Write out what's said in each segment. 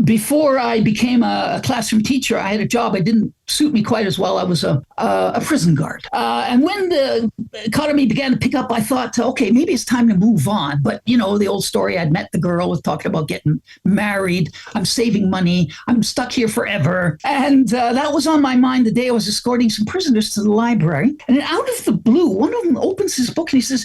before I became a classroom teacher, I had a job that didn't suit me quite as well. I was a prison guard. And when the economy began to pick up, I thought, okay, maybe it's time to move on. But, the old story, I'd met the girl, was talking about getting married. I'm saving money. I'm stuck here forever. And that was on my mind the day I was escorting some prisoners to the library. And out of the blue, one of them opens his book and he says,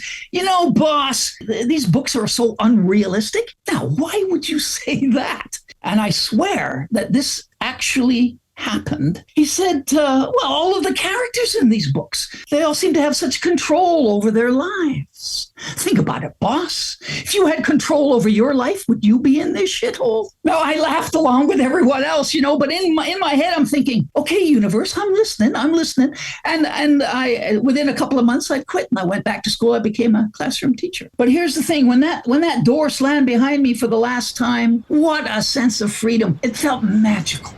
boss, these books are so unrealistic. Now, why would you say that? And I swear that this actually happened. He said, all of the characters in these books, they all seem to have such control over their lives. Think about it, boss. If you had control over your life, would you be in this shithole? Now, I laughed along with everyone else, but in my head, I'm thinking, okay, universe, I'm listening. And I, within a couple of months, I quit and I went back to school. I became a classroom teacher. But here's the thing, when that door slammed behind me for the last time, what a sense of freedom. It felt magical.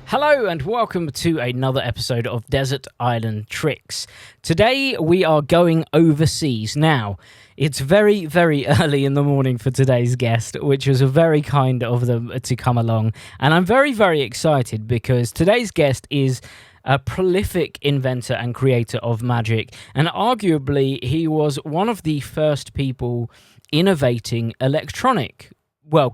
Hello and welcome to another episode of Desert Island Tricks. Today we are going overseas. Now, it's very, very early in the morning for today's guest, which was very kind of them to come along. And I'm very, very excited because today's guest is a prolific inventor and creator of magic. And arguably, he was one of the first people innovating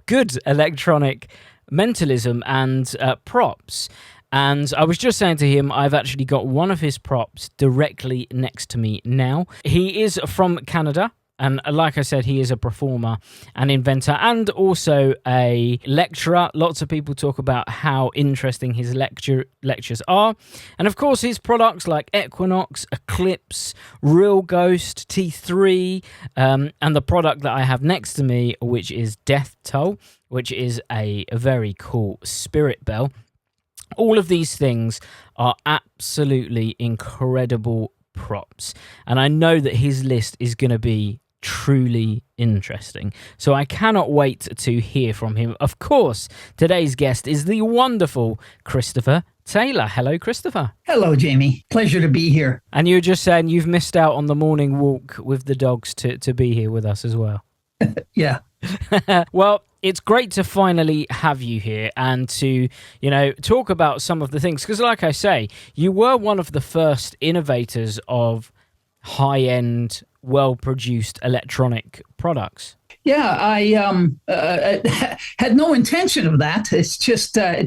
good electronic mentalism and props. And I was just saying to him, I've actually got one of his props directly next to me now. He is from Canada, and like I said, he is a performer, an inventor, and also a lecturer. Lots of people talk about how interesting his lectures are. And of course, his products like Equinox, Eclipse, Real Ghost, T3, and the product that I have next to me, which is Death Toll, which is a very cool spirit bell. All of these things are absolutely incredible props. And I know that his list is going to be truly interesting. So I cannot wait to hear from him. Of course, today's guest is the wonderful Christopher Taylor. Hello, Christopher. Hello, Jamie. Pleasure to be here. And you were just saying you've missed out on the morning walk with the dogs to be here with us as well. Yeah. Well, it's great to finally have you here and to, talk about some of the things. Because like I say, you were one of the first innovators of high-end, well-produced electronic products. Yeah, I had no intention of that. It's just, I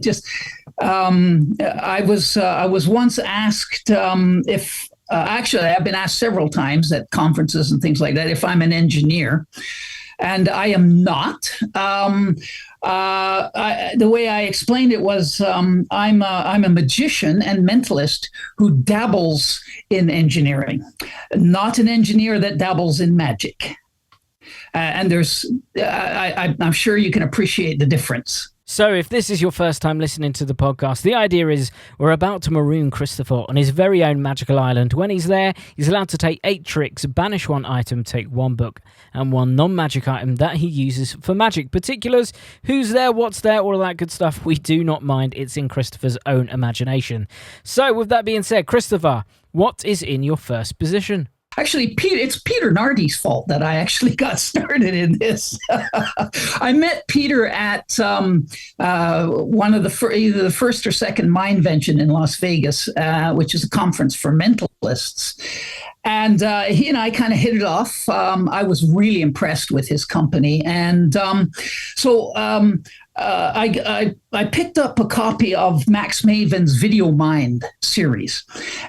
was once asked if, actually, I've been asked several times at conferences and things like that if I'm an engineer. And I am not. The way I explained it was I'm a magician and mentalist who dabbles in engineering, not an engineer that dabbles in magic. And I'm sure you can appreciate the difference. So if this is your first time listening to the podcast, the idea is we're about to maroon Christopher on his very own magical island. When he's there, he's allowed to take 8 tricks, banish 1 item, take 1 book, and 1 non-magic item that he uses for magic. Particulars, who's there, what's there, all of that good stuff, we do not mind. It's in Christopher's own imagination. So with that being said, Christopher, what is in your first position? Actually, it's Peter Nardi's fault that I actually got started in this. I met Peter at one of either the first or second Mindvention in Las Vegas, which is a conference for mentalists. And he and I kind of hit it off. I was really impressed with his company. And I picked up a copy of Max Maven's Video Mind series.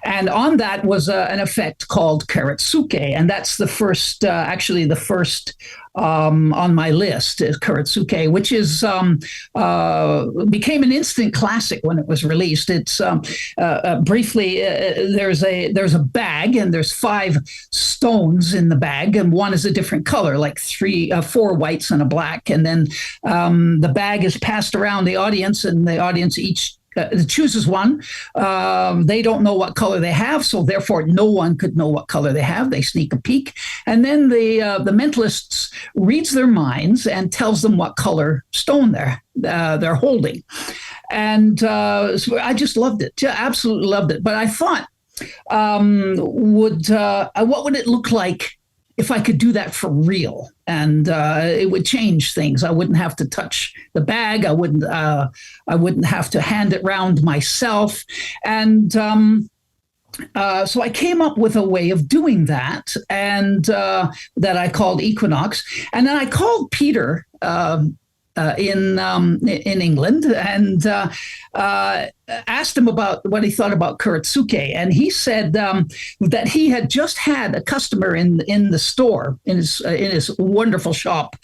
And on that was an effect called Karatsuke. And that's the first on my list is Karatsuke, which is became an instant classic when it was released. It's briefly there's a bag and there's 5 stones in the bag, and one is a different color, like 4 whites and a black, and then the bag is passed around the audience, and the audience each chooses one. They don't know what color they have, so therefore no one could know what color they have. They sneak a peek, and then the mentalist reads their minds and tells them what color stone they're holding. And so I just loved it, absolutely loved it. But I thought, what would it look like if I could do that for real? And it would change things. I wouldn't have to touch the bag. I wouldn't have to hand it round myself. And so I came up with a way of doing that, and that I called Equinox. And then I called Peter in England, and asked him about what he thought about Kuretsuke, and he said that he had just had a customer in the store in his wonderful shop,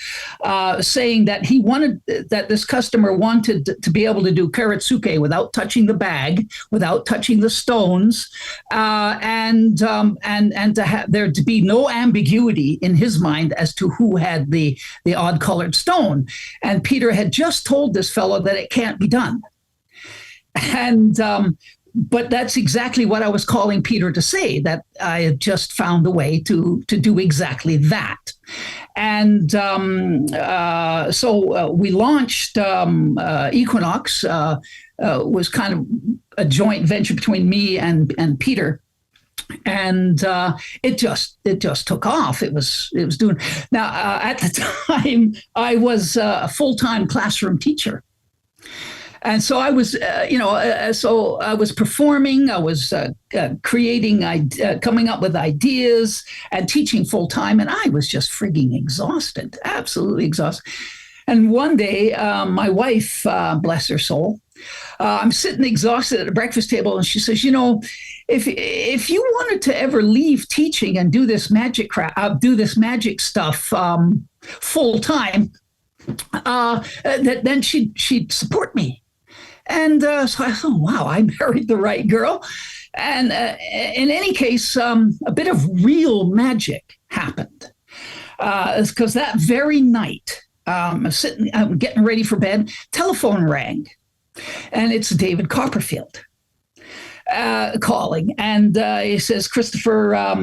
saying that this customer wanted to be able to do Kuretsuke without touching the bag, without touching the stones, and to have there to be no ambiguity in his mind as to who had the odd colored stone. And Peter had just told this fellow that it can't be done. And but that's exactly what I was calling Peter to say, that I had just found a way to do exactly that. And so we launched Equinox. Was kind of a joint venture between me and Peter. And it just took off. It was doing. Now at the time I was a full-time classroom teacher. And so I was, so I was performing, I was creating, coming up with ideas and teaching full time. And I was just frigging exhausted, absolutely exhausted. And one day, my wife, bless her soul, I'm sitting exhausted at a breakfast table, and she says, if you wanted to ever leave teaching and do this magic stuff full time, then she'd support me. And so I thought, wow, I married the right girl. And in any case, a bit of real magic happened. Because that very night, I'm getting ready for bed, telephone rang. And it's David Copperfield calling. And he says, Christopher,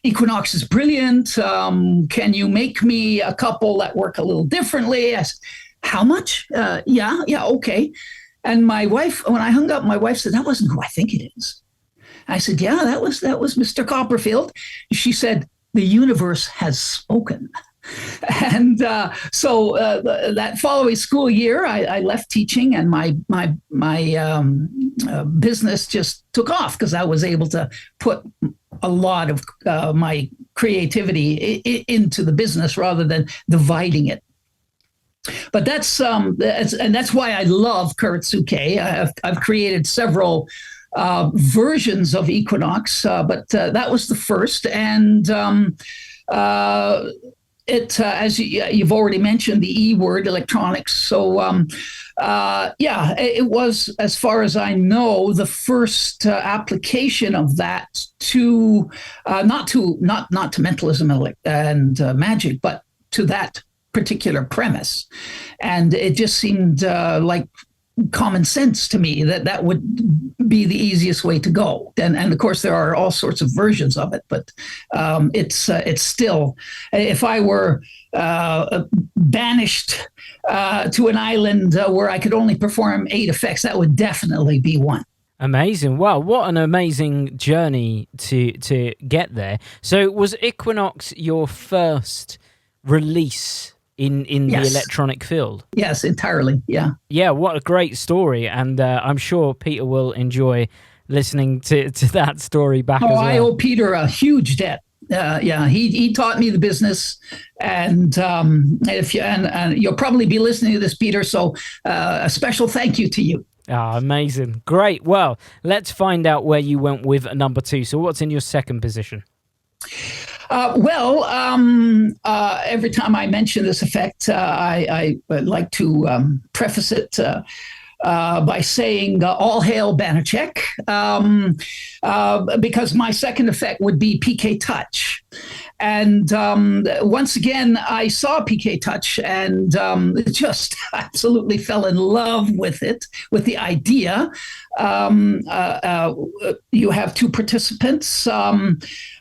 Equinox is brilliant. Can you make me a couple that work a little differently? I said, how much? Yeah, okay. And my wife, when I hung up, my wife said, that wasn't who I think it is. I said, yeah, that was Mr. Copperfield. She said, the universe has spoken. And so that following school year, I left teaching, and my business just took off because I was able to put a lot of my creativity into the business rather than dividing it. But that's why I love Kuretsuke. I've created several versions of Equinox, but that was the first. And as you've already mentioned, the E word, electronics. So it was, as far as I know, the first application of that to not to mentalism and magic, but to that particular premise. And it just seemed like common sense to me that would be the easiest way to go. And of course there are all sorts of versions of it, but it's still, if I were banished to an island where I could only perform 8 effects, that would definitely be one. Amazing. Wow, what an amazing journey to get there. So was Equinox your first release in Yes. the electronic field? Yes, entirely. Yeah. Yeah, what a great story. And I'm sure Peter will enjoy listening to that story back as well. I owe Peter a huge debt. He taught me the business, and you'll probably be listening to this, Peter. So a special thank you to you. Amazing. Great. Well, let's find out where you went with number 2. So what's in your second position? Every time I mention this effect, I like to preface it by saying all hail Banachek, because my second effect would be PK Touch. And once again, I saw PK Touch and just absolutely fell in love with it, with the idea. You have two participants. You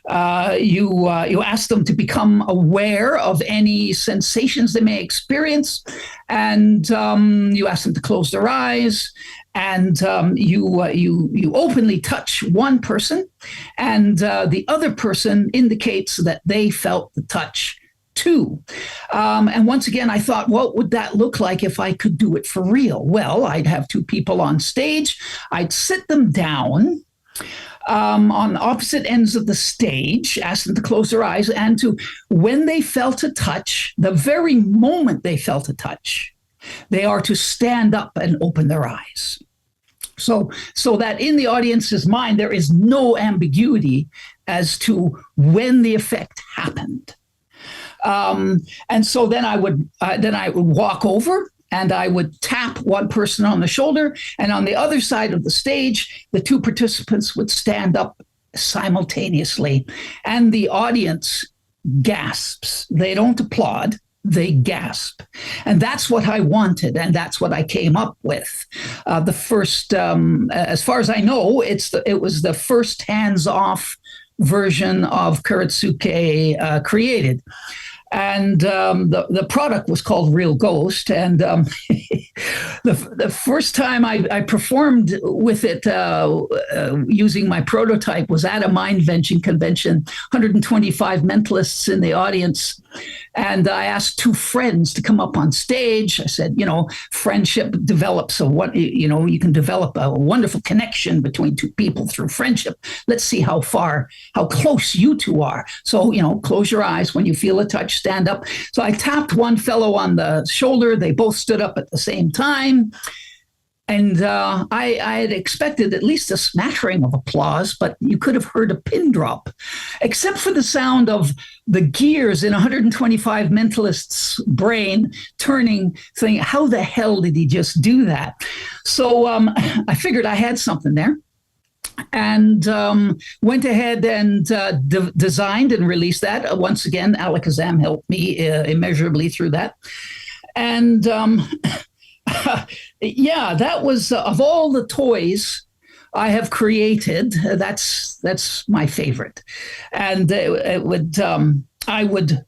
ask them to become aware of any sensations they may experience, and you ask them to close their eyes. And you openly touch one person, and the other person indicates that they felt the touch too. And once again, I thought, what would that look like if I could do it for real? Well, I'd have two people on stage. I'd sit them down on opposite ends of the stage, ask them to close their eyes, and to, when they felt a touch, the very moment they felt a touch, they are to stand up and open their eyes. So that in the audience's mind, there is no ambiguity as to when the effect happened. And so then I would walk over and I would tap one person on the shoulder, and on the other side of the stage, the two participants would stand up simultaneously, and the audience gasps. They don't applaud. They gasp. And that's what I wanted, and that's what I came up with. The first, as far as I know, it was the first hands-off version of Kuretsuke created. And the product was called Real Ghost. And the first time I performed with it using my prototype was at a mind-venting convention, 125 mentalists in the audience. And I asked two friends to come up on stage. I said, friendship develops you can develop a wonderful connection between two people through friendship. Let's see how close you two are. So, close your eyes when you feel a touch, stand up. So I tapped one fellow on the shoulder. They both stood up at the same time. And I had expected at least a smattering of applause, but you could have heard a pin drop, except for the sound of the gears in 125 mentalists' brain turning, saying, how the hell did he just do that? So I figured I had something there, and went ahead and designed and released that. Once again, Alakazam helped me immeasurably through that. And yeah, that was of all the toys I have created, that's my favorite. And I would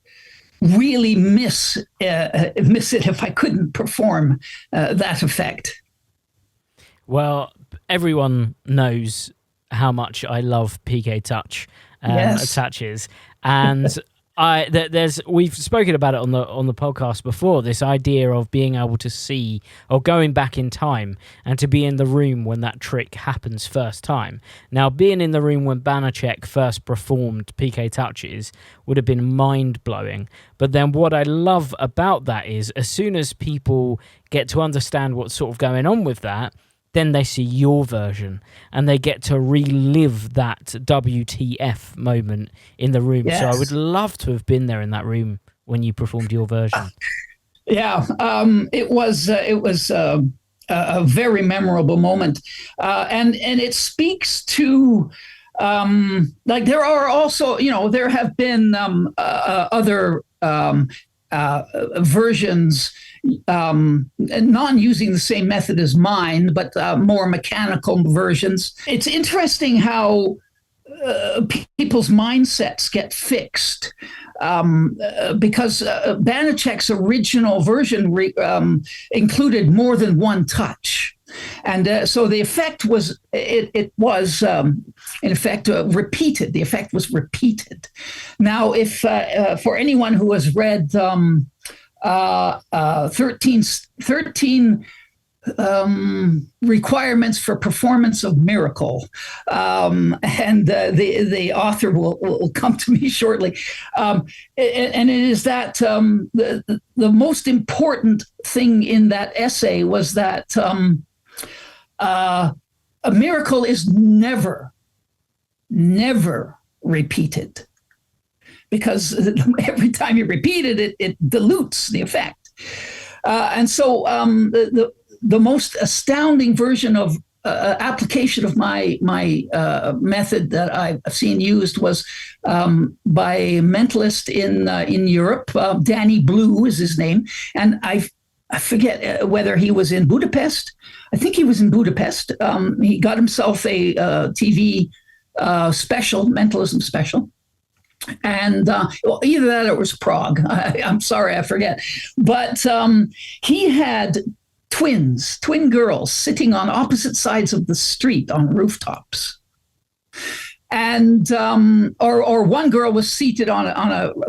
really miss it if I couldn't perform that effect. Well, everyone knows how much I love PK Touch attaches, and we've spoken about it on the podcast before, this idea of being able to see, or going back in time and to be in the room when that trick happens first time. Now, being in the room when Banachek first performed PK Touches would have been mind-blowing. But then what I love about that is, as soon as people get to understand what's sort of going on with that, then they see your version and they get to relive that WTF moment in the room. Yes. So I would love to have been there in that room when you performed your version. Yeah, it was a very memorable moment, and it speaks to there are also there have been other versions. Non using the same method as mine, but more mechanical versions. It's interesting how people's mindsets get fixed because Banachek's original version included more than one touch. And so the effect was, it was in effect repeated. The effect was repeated. Now, if for anyone who has read 13 requirements for performance of miracle, and the author will come to me shortly, and it is that the most important thing in that essay was that a miracle is never repeated, because every time you repeat it, it dilutes the effect. And so the most astounding version of application of my method that I've seen used was by a mentalist in Europe. Danny Blue is his name, and I forget whether he was in Budapest. I think he was in Budapest. He got himself a TV special, mentalism special. And either that or it was Prague. I'm sorry, I forget. But he had twin girls sitting on opposite sides of the street on rooftops. And or one girl was seated on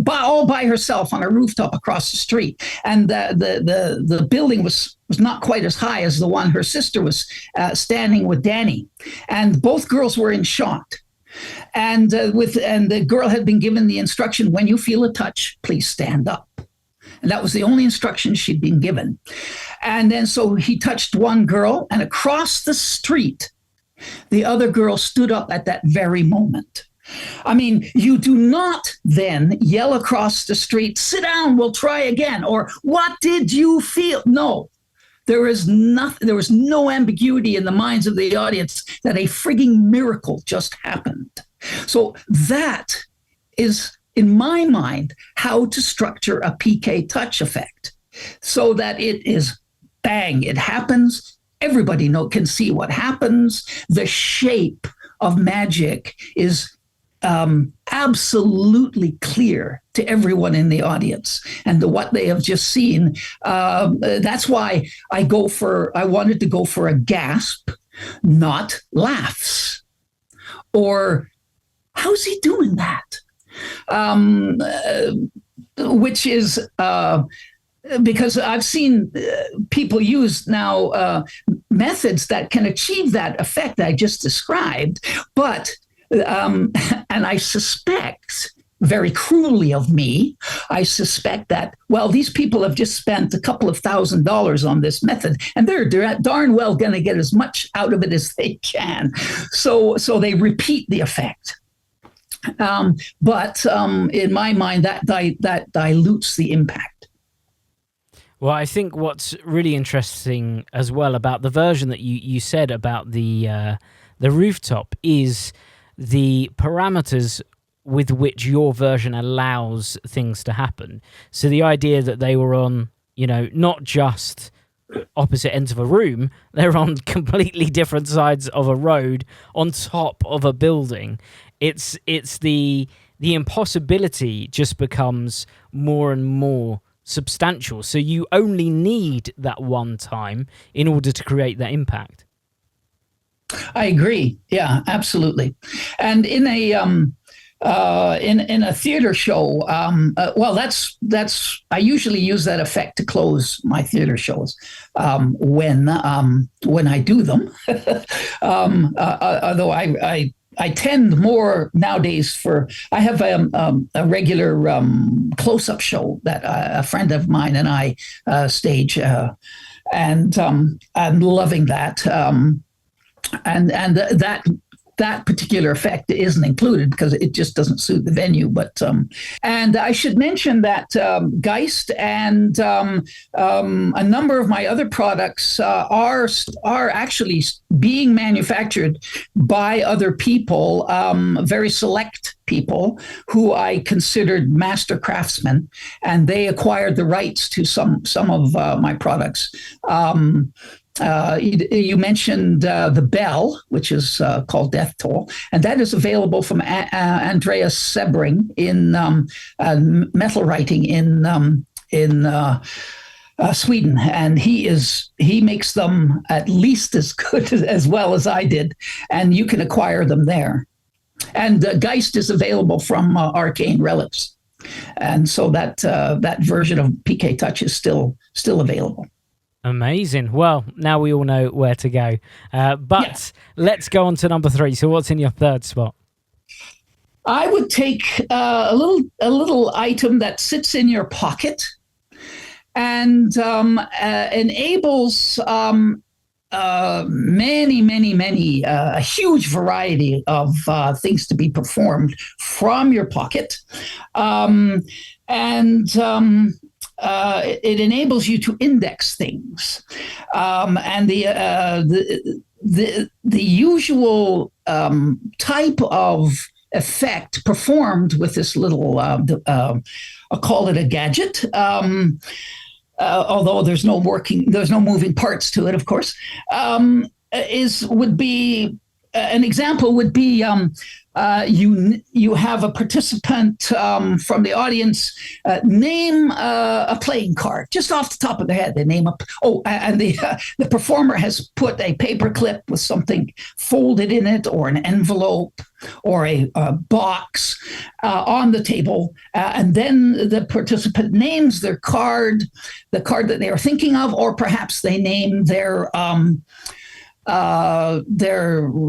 all by herself on a rooftop across the street, and the building was not quite as high as the one her sister was standing with Danny, and both girls were in shot. And the girl had been given the instruction: when you feel a touch, please stand up. And that was the only instruction she'd been given. And then so he touched one girl, and across the street, the other girl stood up at that very moment. I mean, you do not then yell across the street, sit down, we'll try again, or what did you feel? No, there was no ambiguity in the minds of the audience that a frigging miracle just happened. So that is, in my mind, how to structure a PK touch effect so that it is bang, it happens. Everybody can see what happens. The shape of magic is absolutely clear to everyone in the audience, and what they have just seen. That's why I wanted to go for a gasp, not laughs, or how's he doing that? Which is because I've seen people use now methods that can achieve that effect I just described, but and I suspect, very cruelly of me, I suspect that, well, these people have just spent a couple of $1,000s on this method, and they're darn well going to get as much out of it as they can. So they repeat the effect. But in my mind, that dilutes the impact. Well, I think what's really interesting as well about the version that you said about the rooftop is the parameters with which your version allows things to happen. So the idea that they were on, not just opposite ends of a room, they're on completely different sides of a road on top of a building. It's the impossibility just becomes more and more substantial. So you only need that one time in order to create that impact. I agree. Yeah, absolutely. And in a in a theater show, well, that's I usually use that effect to close my theater shows when I do them. Although I tend more nowadays I have a regular close-up show that a friend of mine and I stage, and I'm loving that. And that particular effect isn't included because it just doesn't suit the venue. But and I should mention that Geist and a number of my other products are actually being manufactured by other people, very select people who I considered master craftsmen, and they acquired the rights to some of my products. You mentioned the bell, which is called Death Toll, and that is available from Andreas Sebring in metal writing in Sweden, and he makes them at least as good as well as I did, and you can acquire them there. And Geist is available from Arcane Relics, and so that version of PK Touch is still available. Amazing. Well, now we all know where to go. But Let's go on to number 3. So what's in your third spot? I would take a little item that sits in your pocket and enables many, a huge variety of things to be performed from your pocket. It enables you to index things, and the usual type of effect performed with this little, I'll call it a gadget. Although there's no moving parts to it, of course, would be an example would be you have a participant from the audience name a playing card just off the top of their head. They name and the performer has put a paper clip with something folded in it, or an envelope, or a box on the table, and then the participant names their card, the card that they are thinking of, or perhaps they name their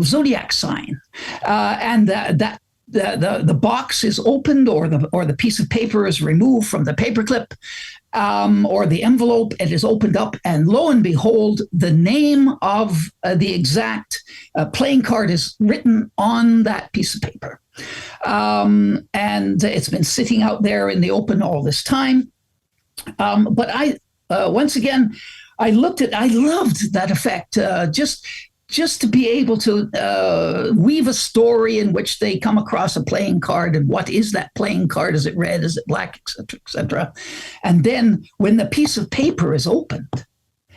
zodiac sign, and the box is opened, or the piece of paper is removed from the paperclip, or the envelope, it is opened up, and lo and behold, the name of the exact playing card is written on that piece of paper, and it's been sitting out there in the open all this time. But once again, I loved that effect, just to be able to weave a story in which they come across a playing card, and what is that playing card? Is it red? Is it black? Et cetera, et cetera. And then when the piece of paper is opened,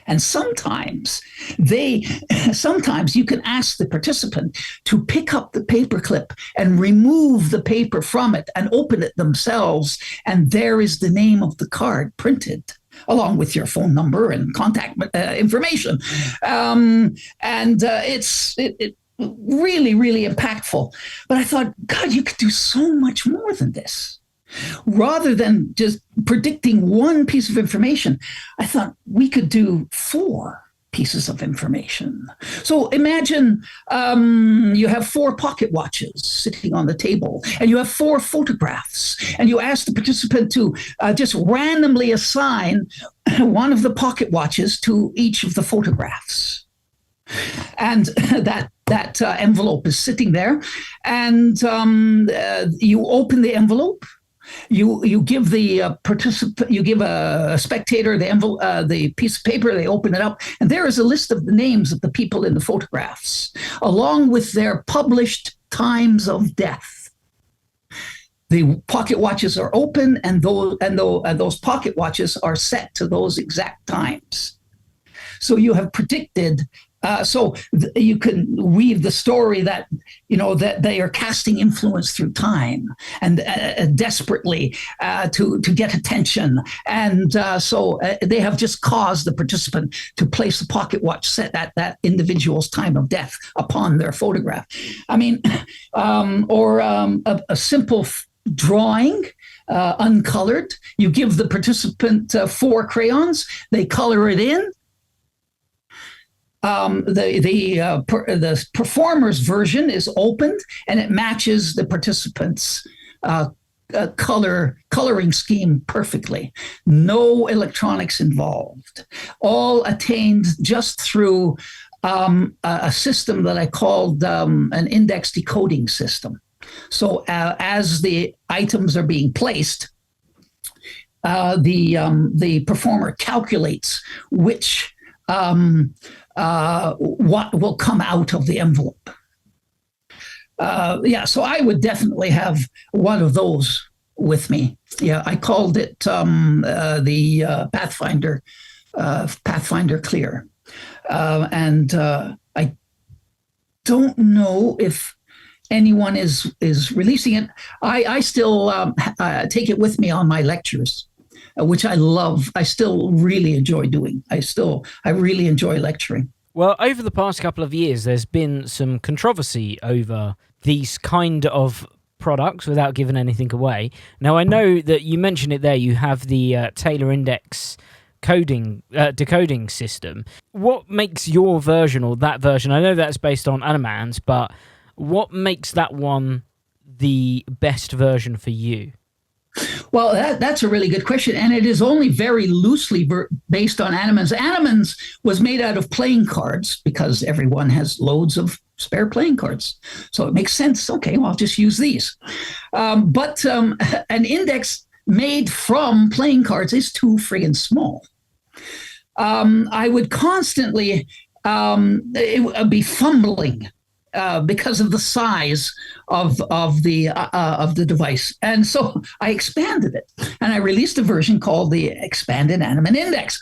and sometimes you can ask the participant to pick up the paper clip and remove the paper from it and open it themselves, and there is the name of the card printed, along with your phone number and contact information. It's really, really impactful. But I thought, God, you could do so much more than this. Rather than just predicting one piece of information, I thought we could do 4 pieces of information. So imagine you have 4 pocket watches sitting on the table, and you have 4 photographs, and you ask the participant to just randomly assign one of the pocket watches to each of the photographs. And that envelope is sitting there, and you open the envelope. You give the participant, you give a spectator the envelope, the piece of paper. They open it up, and there is a list of the names of the people in the photographs, along with their published times of death. The pocket watches are open, and those pocket watches are set to those exact times. So you have predicted. You can weave the story that that they are casting influence through time, and desperately to get attention, and so they have just caused the participant to place the pocket watch set at that individual's time of death upon their photograph. I mean, or a simple drawing. Uncolored. You give the participant 4 crayons. They color it in. The performer's version is opened, and it matches the participant's coloring scheme perfectly. No electronics involved. All attained just through a system that I called an index decoding system. So as the items are being placed, the performer calculates which what will come out of the envelope. So I would definitely have one of those with me. Yeah, I called it the Pathfinder Clear. And I don't know if anyone is releasing it. I still take it with me on my lectures, which I love. I still really enjoy doing. I really enjoy lecturing. Well, over the past couple of years, there's been some controversy over these kind of products, without giving anything away. Now, I know that you mentioned it there. You have the Taylor Index decoding system. What makes your version, or that version? I know that's based on Animans, but what makes that one the best version for you? Well, that's a really good question, and it is only very loosely based on Animans. Animans was made out of playing cards because everyone has loads of spare playing cards, so it makes sense. Okay, well, I'll just use these. But an index made from playing cards is too friggin' small. I would constantly it would be fumbling because of the size of the device. And so I expanded it, and I released a version called the Expanded Animate Index.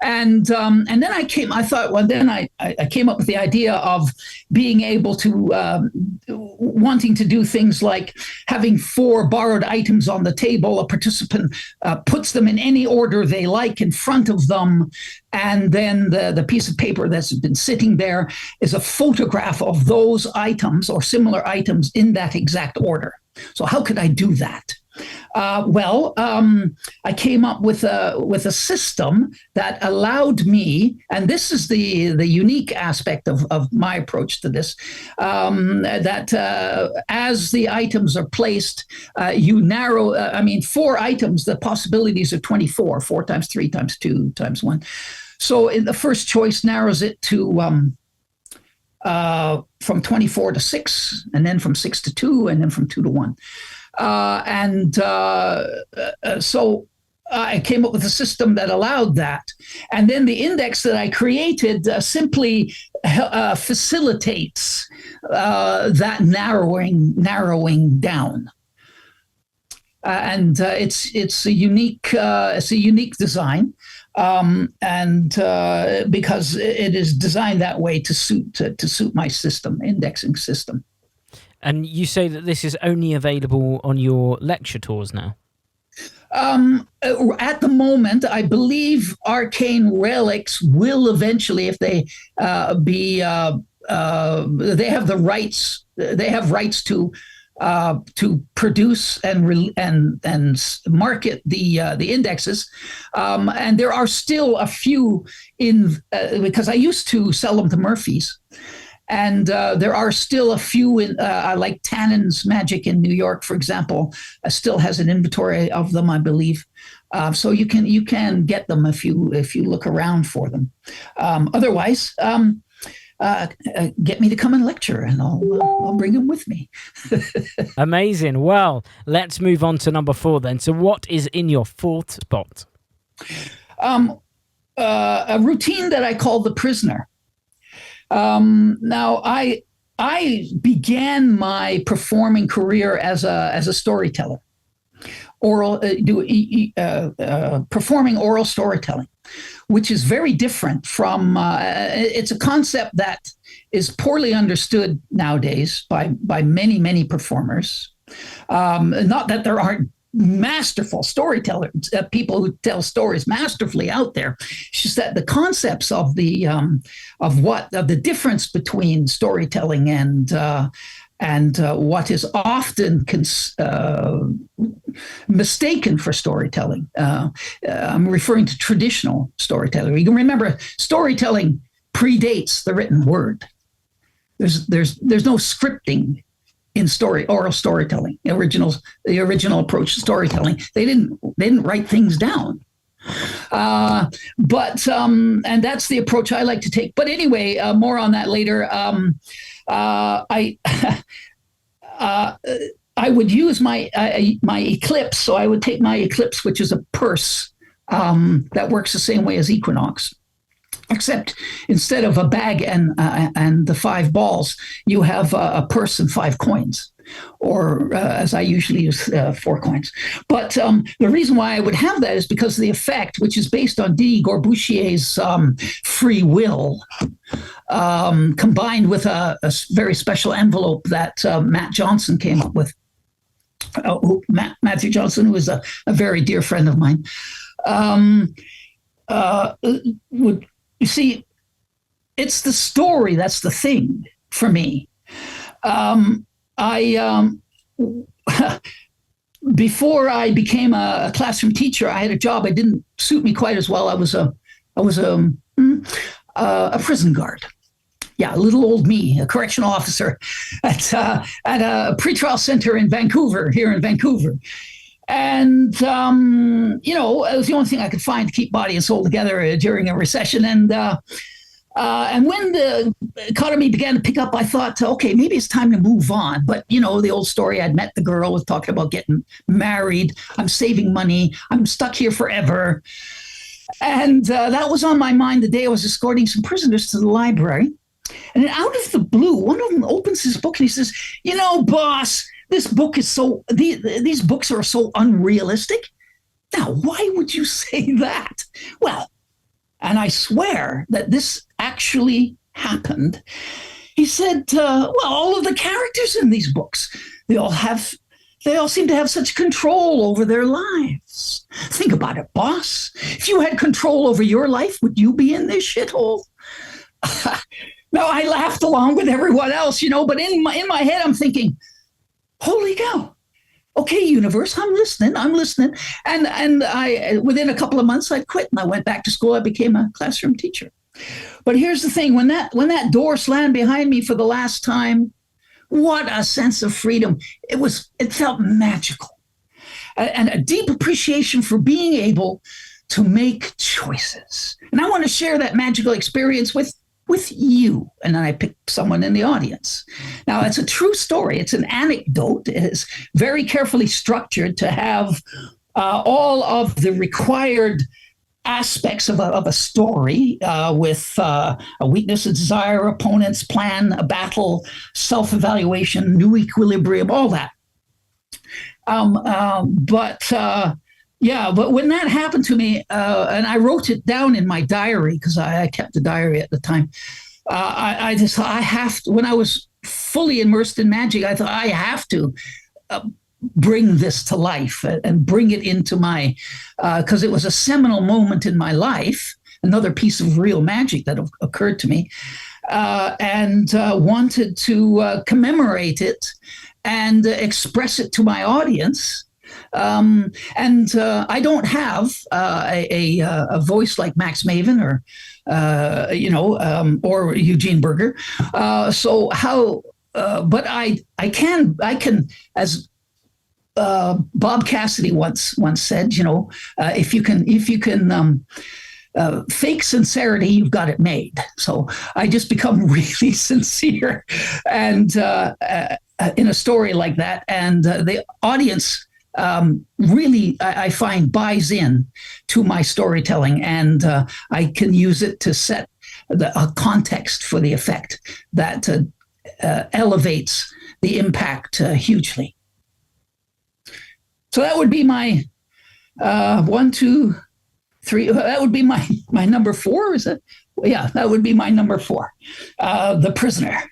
And then I came up with the idea of being able to wanting to do things like having 4 borrowed items on the table. A participant puts them in any order they like in front of them, and then the piece of paper that's been sitting there is a photograph of those items or similar items in that exact order. So how could I do that? I came up with a system that allowed me, and this is the unique aspect of my approach to this, that as the items are placed, you narrow, 4 items, the possibilities are 24, 4 times 3 times 2 times 1. So in the first choice narrows it to from 24 to 6, and then from 6 to 2, and then from 2 to 1. So I came up with a system that allowed that. And then the index that I created simply facilitates that narrowing down. It's a unique design. Because it is designed that way to suit my indexing system. And you say that this is only available on your lecture tours now? At the moment, I believe Arcane Relics will eventually, if they they have the rights. They have rights to produce and market the indexes, and there are still a few because I used to sell them to Murphy's. And there are still a few like Tannen's Magic in New York, for example, still has an inventory of them, I believe. So you can get them if you look around for them. Otherwise, get me to come and lecture, and I'll bring them with me. Amazing. Well, let's move on to number 4 then. So, what is in your 4th spot? A routine that I call the prisoner. Now, I began my performing career as a storyteller, performing oral storytelling, which is very different from. It's a concept that is poorly understood nowadays by many performers. Not that there aren't masterful storytellers, people who tell stories masterfully out there. It's just that the concepts of the difference between storytelling and what is often mistaken for storytelling. I'm referring to traditional storytelling. You can remember, storytelling predates the written word. There's no scripting in oral storytelling. The original approach to storytelling, they didn't write things down. But that's the approach I like to take. But anyway, more on that later. I would use my Eclipse. So I would take my Eclipse, which is a purse that works the same way as Equinox, except instead of a bag and the 5 balls, you have a purse and 5 coins, or as I usually use, 4 coins. But the reason why I would have that is because of the effect, which is based on D. Gorbouchier's free will, combined with a very special envelope that Matt Johnson came up with. Matthew Johnson, who is a very dear friend of mine, you see, it's the story that's the thing for me. Before I became a classroom teacher, I had a job that didn't suit me quite as well. I was a prison guard. Yeah, little old me, a correctional officer at a pretrial center in Vancouver, here in Vancouver. And, it was the only thing I could find to keep body and soul together during a recession. And when the economy began to pick up, I thought, okay, maybe it's time to move on. But, the old story, I'd met the girl, was talking about getting married. I'm saving money. I'm stuck here forever. And that was on my mind the day I was escorting some prisoners to the library. And then out of the blue, one of them opens his book and he says, boss, this book is these books are so unrealistic. Now, why would you say that? Well, and I swear that this actually happened. He said, all of the characters in these books, they all seem to have such control over their lives. Think about it, boss. If you had control over your life, would you be in this shithole? No, I laughed along with everyone else, but in my head, I'm thinking, holy cow. Okay, universe, I'm listening. And I, within a couple of months, I quit and I went back to school. I became a classroom teacher. But here's the thing, when that door slammed behind me for the last time, what a sense of freedom. It felt magical. And a deep appreciation for being able to make choices. And I want to share that magical experience with you. And then I picked someone in the audience. Now, it's a true story. It's an anecdote. It is very carefully structured to have all of the required aspects of a story with a weakness, a desire, opponents, plan, a battle, self-evaluation, new equilibrium, all that. But when that happened to me, and I wrote it down in my diary because I kept a diary at the time. I have to, when I was fully immersed in magic, I thought I have to bring this to life and bring it into my, because it was a seminal moment in my life, another piece of real magic that occurred to me, and wanted to commemorate it and express it to my audience. And I don't have a voice like Max Maven or Eugene Berger. But I can, as Bob Cassidy once said, if you can fake sincerity, you've got it made. So I just become really sincere, and in a story like that, and the audience really, I find, buys in to my storytelling, and I can use it to set a context for the effect that elevates the impact hugely. So that would be my 1, 2, 3. That would be my number 4. Is it? Yeah, that would be my number 4. The Prisoner.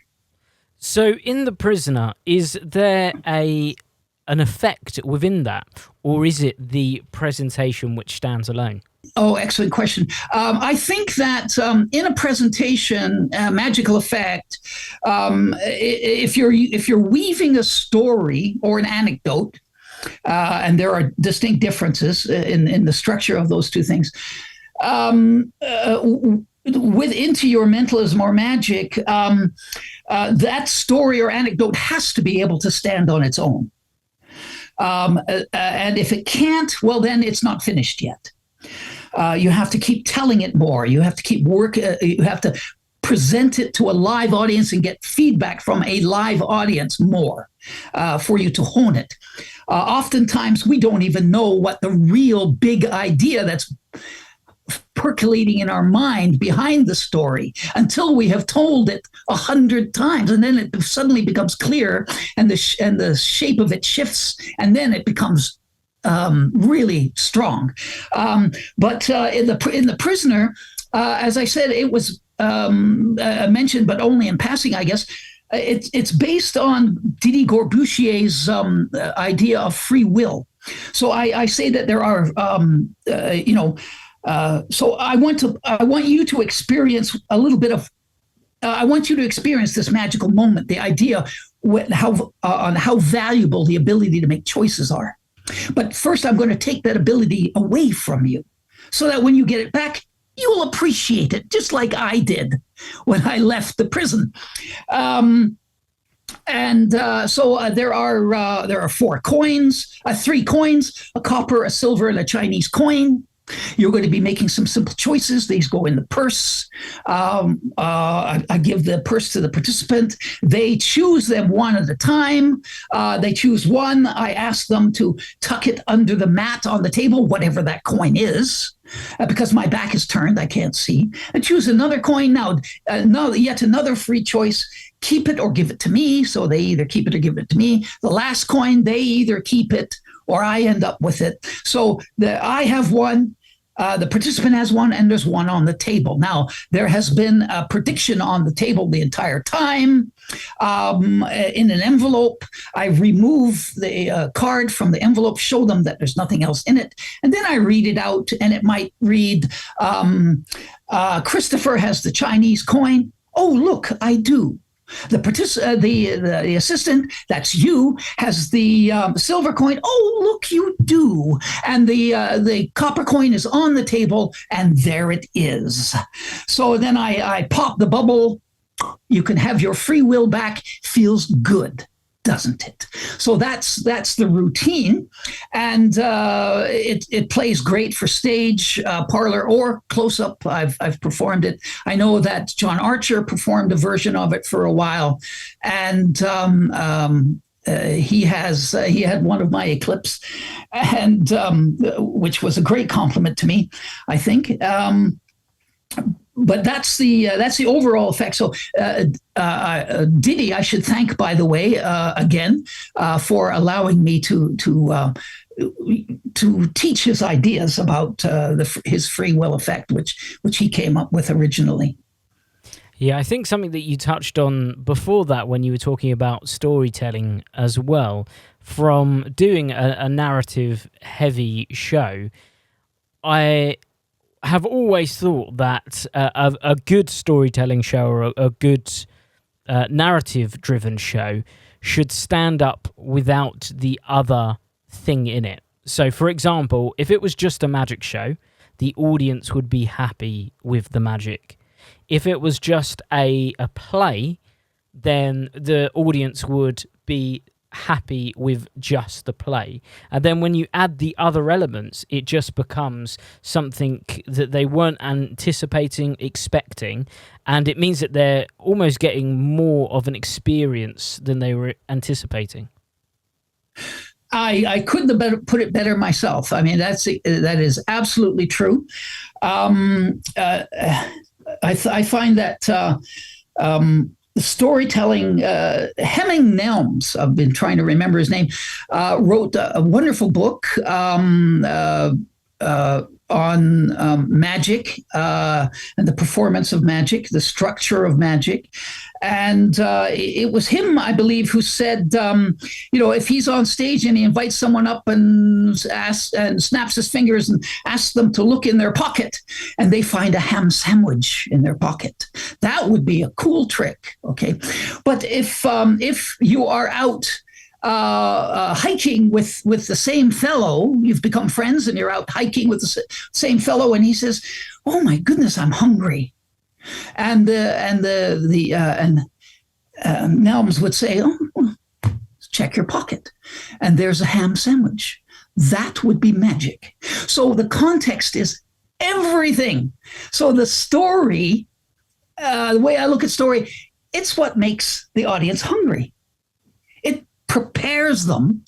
So in The Prisoner, is there an effect within that, or is it the presentation which stands alone? Oh, excellent question. I think that in a presentation, magical effect, if you're weaving a story or an anecdote, and there are distinct differences in the structure of those two things, into your mentalism or magic, that story or anecdote has to be able to stand on its own. And if it can't, well, then it's not finished yet. You have to keep telling it more. You have to keep you have to present it to a live audience and get feedback from a live audience more for you to hone it. Oftentimes, we don't even know what the real big idea that's percolating in our mind behind the story until we have told it 100 times, and then it suddenly becomes clear, and the shape of it shifts, and then it becomes really strong. But in the Prisoner, as I said, it was mentioned, but only in passing, I guess. It's based on Didi Gorbusier's idea of free will. So I say that there are, so I want you to experience a little bit of. I want you to experience this magical moment, the idea on how valuable the ability to make choices are. But first, I'm going to take that ability away from you, so that when you get it back, you'll appreciate it, just like I did when I left the prison. So there are 4 coins, 3 coins, a copper, a silver, and a Chinese coin. You're going to be making some simple choices. These go in the purse. I give the purse to the participant. They choose them one at a time. They choose one. I ask them to tuck it under the mat on the table, whatever that coin is. Because my back is turned, I can't see. And choose another coin. Now, yet another free choice. Keep it or give it to me. So they either keep it or give it to me. The last coin, they either keep it or I end up with it. So I have one, the participant has one, and there's one on the table. Now, there has been a prediction on the table the entire time. In an envelope, I remove the card from the envelope, show them that there's nothing else in it, and then I read it out, and it might read, Christopher has the Chinese coin. Oh, look, I do. The assistant, that's you, has the silver coin. Oh, look, you do. And the copper coin is on the table, and there it is. So then I pop the bubble. You can have your free will back. Feels good, doesn't it? So that's the routine, and it plays great for stage, parlor, or close up. I've performed it. I know that John Archer performed a version of it for a while, and he had one of my eclipse, and which was a great compliment to me, I think. But that's the overall effect. So Diddy, I should thank, by the way, again, for allowing me to teach his ideas about his free will effect, which he came up with originally. Yeah, I think something that you touched on before that when you were talking about storytelling as well, from doing a narrative-heavy show, I have always thought that a good storytelling show or a good narrative-driven show should stand up without the other thing in it. So, for example, if it was just a magic show, the audience would be happy with the magic. If it was just a play, then the audience would be happy with just the play. And then when you add the other elements, it just becomes something that they weren't anticipating, expecting, and it means that they're almost getting more of an experience than they were anticipating. I couldn't have put it better myself. I mean, that is absolutely true. I find that storytelling, Hemming Nelms, I've been trying to remember his name, wrote a wonderful book on magic and the performance of magic, the structure of magic. And it was him, I believe, who said, if he's on stage and he invites someone up and snaps his fingers and asks them to look in their pocket, and they find a ham sandwich in their pocket, that would be a cool trick. Okay, but if you are out hiking with the same fellow, you've become friends, and you're out hiking with the same fellow, and he says, "Oh my goodness, I'm hungry," and Nelms would say, "Oh, check your pocket, and there's a ham sandwich." That would be magic. So the context is everything. So the story, the way I look at story, it's what makes the audience hungry. It prepares them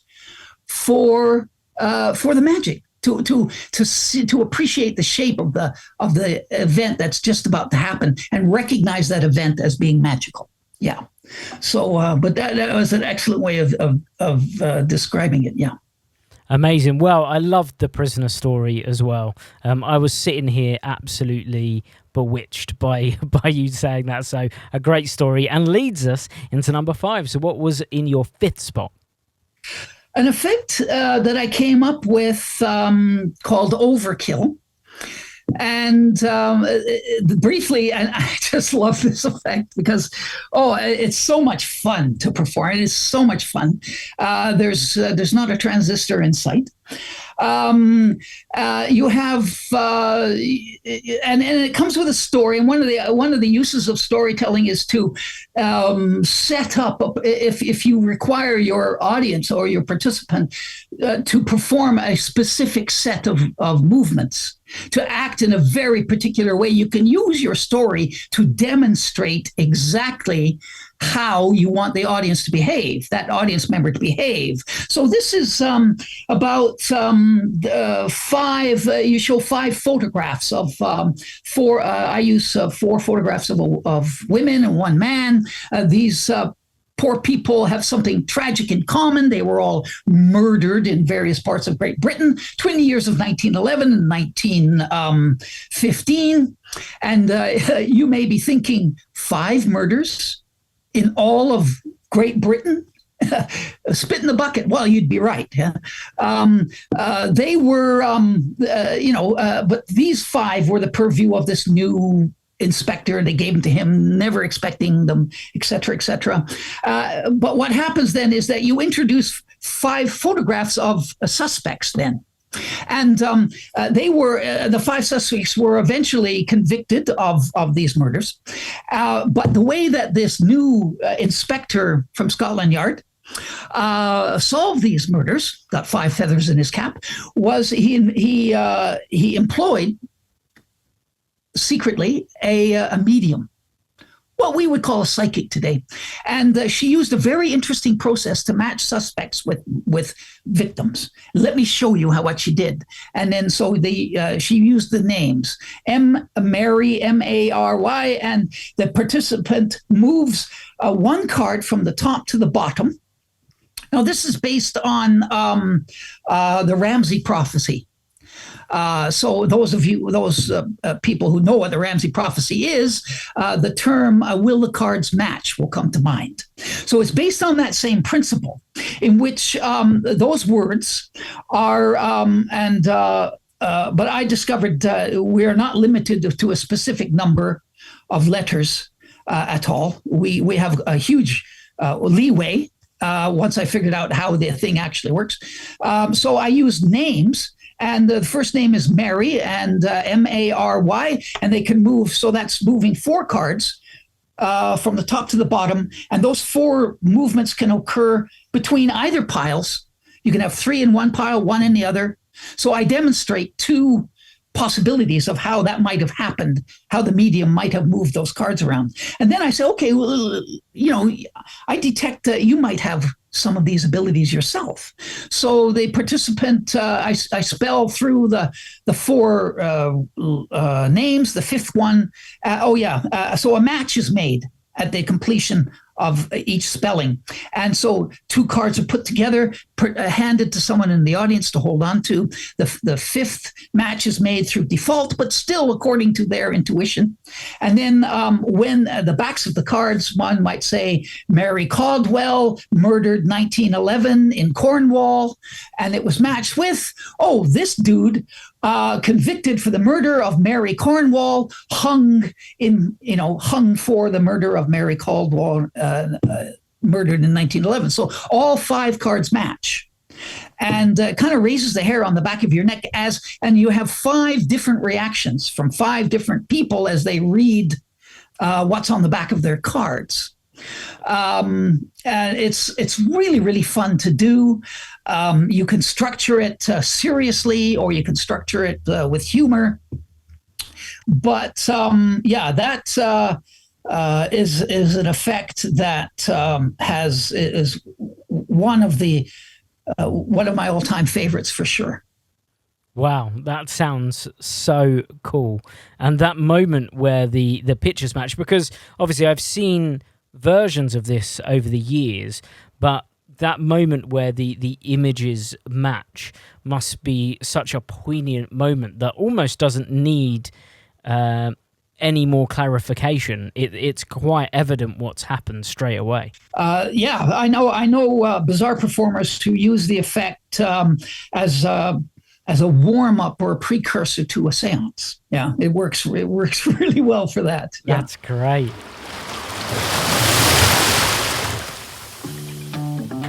for the magic, to appreciate the shape of the event that's just about to happen and recognize that event as being magical. Yeah. So, but that was an excellent way of describing it. Yeah. Amazing. Well, I loved the prisoner story as well. I was sitting here absolutely bewitched by you saying that. So a great story, and leads us into number 5. So what was in your 5th spot? An effect that I came up with called overkill. And briefly, and I just love this effect because, it's so much fun to perform. It is so much fun. There's not a transistor in sight. You have, and it comes with a story. And one of the uses of storytelling is to set up, if you require your audience or your participant to perform a specific set of movements. to act in a very particular way. You can use your story to demonstrate exactly how you want the audience to behave, that audience member to behave. So this is about five. You show 5 photographs of four. I use 4 photographs of women and 1 man. These poor people have something tragic in common. They were all murdered in various parts of Great Britain between the years of 1911 and 1915. And you may be thinking, 5 murders in all of Great Britain? Spit in the bucket. Well, you'd be right. Yeah? They were, but these 5 were the purview of this new inspector. They gave them to him, never expecting them, et cetera, et cetera. But what happens then is that you introduce 5 photographs of suspects then. And they were the 5 suspects were eventually convicted of these murders. But the way that this new inspector from Scotland Yard solved these murders, got 5 feathers in his cap, was he employed secretly a medium, what we would call a psychic today. And she used a very interesting process to match suspects with victims. Let me show you what she did. And then so she used the names, Mary, Mary, and the participant moves 1 card from the top to the bottom. Now, this is based on the Ramsay prophecy. So those people who know what the Ramsay prophecy is, the term "will the cards match" will come to mind. So it's based on that same principle, in which those words are, but I discovered we are not limited to a specific number of letters at all. We have a huge leeway once I figured out how the thing actually works. So I used names. And the first name is Mary, and Mary, and they can move. So that's moving 4 cards from the top to the bottom. And those 4 movements can occur between either piles. You can have 3 in one pile, 1 in the other. So I demonstrate 2 possibilities of how that might have happened, how the medium might have moved those cards around. And then I say, okay, well, I detect you might have some of these abilities yourself. So the participant, I spell through the 4 names, the 5th one. So a match is made at the completion of each spelling. And so 2 cards are put together, handed to someone in the audience to hold on to. The 5th match is made through default, but still according to their intuition. And then when the backs of the cards, one might say Mary Caldwell, murdered 1911 in Cornwall, and it was matched with, this dude convicted for the murder of Mary Cornwall, hung for the murder of Mary Caldwell, murdered in 1911. So all 5 cards match, and kind of raises the hair on the back of your neck and you have 5 different reactions from 5 different people as they read what's on the back of their cards. And it's really, really fun to do. You can structure it seriously, or you can structure it with humor. But that is an effect that is one of my all-time favorites for sure. Wow, that sounds so cool. And that moment where the pictures match, because obviously I've seen versions of this over the years, but that moment where the images match must be such a poignant moment that almost doesn't need any more clarification. It's quite evident what's happened straight away. I know bizarre performers who use the effect as a warm-up or a precursor to a seance. Yeah, it works really well for that. Yeah. That's great.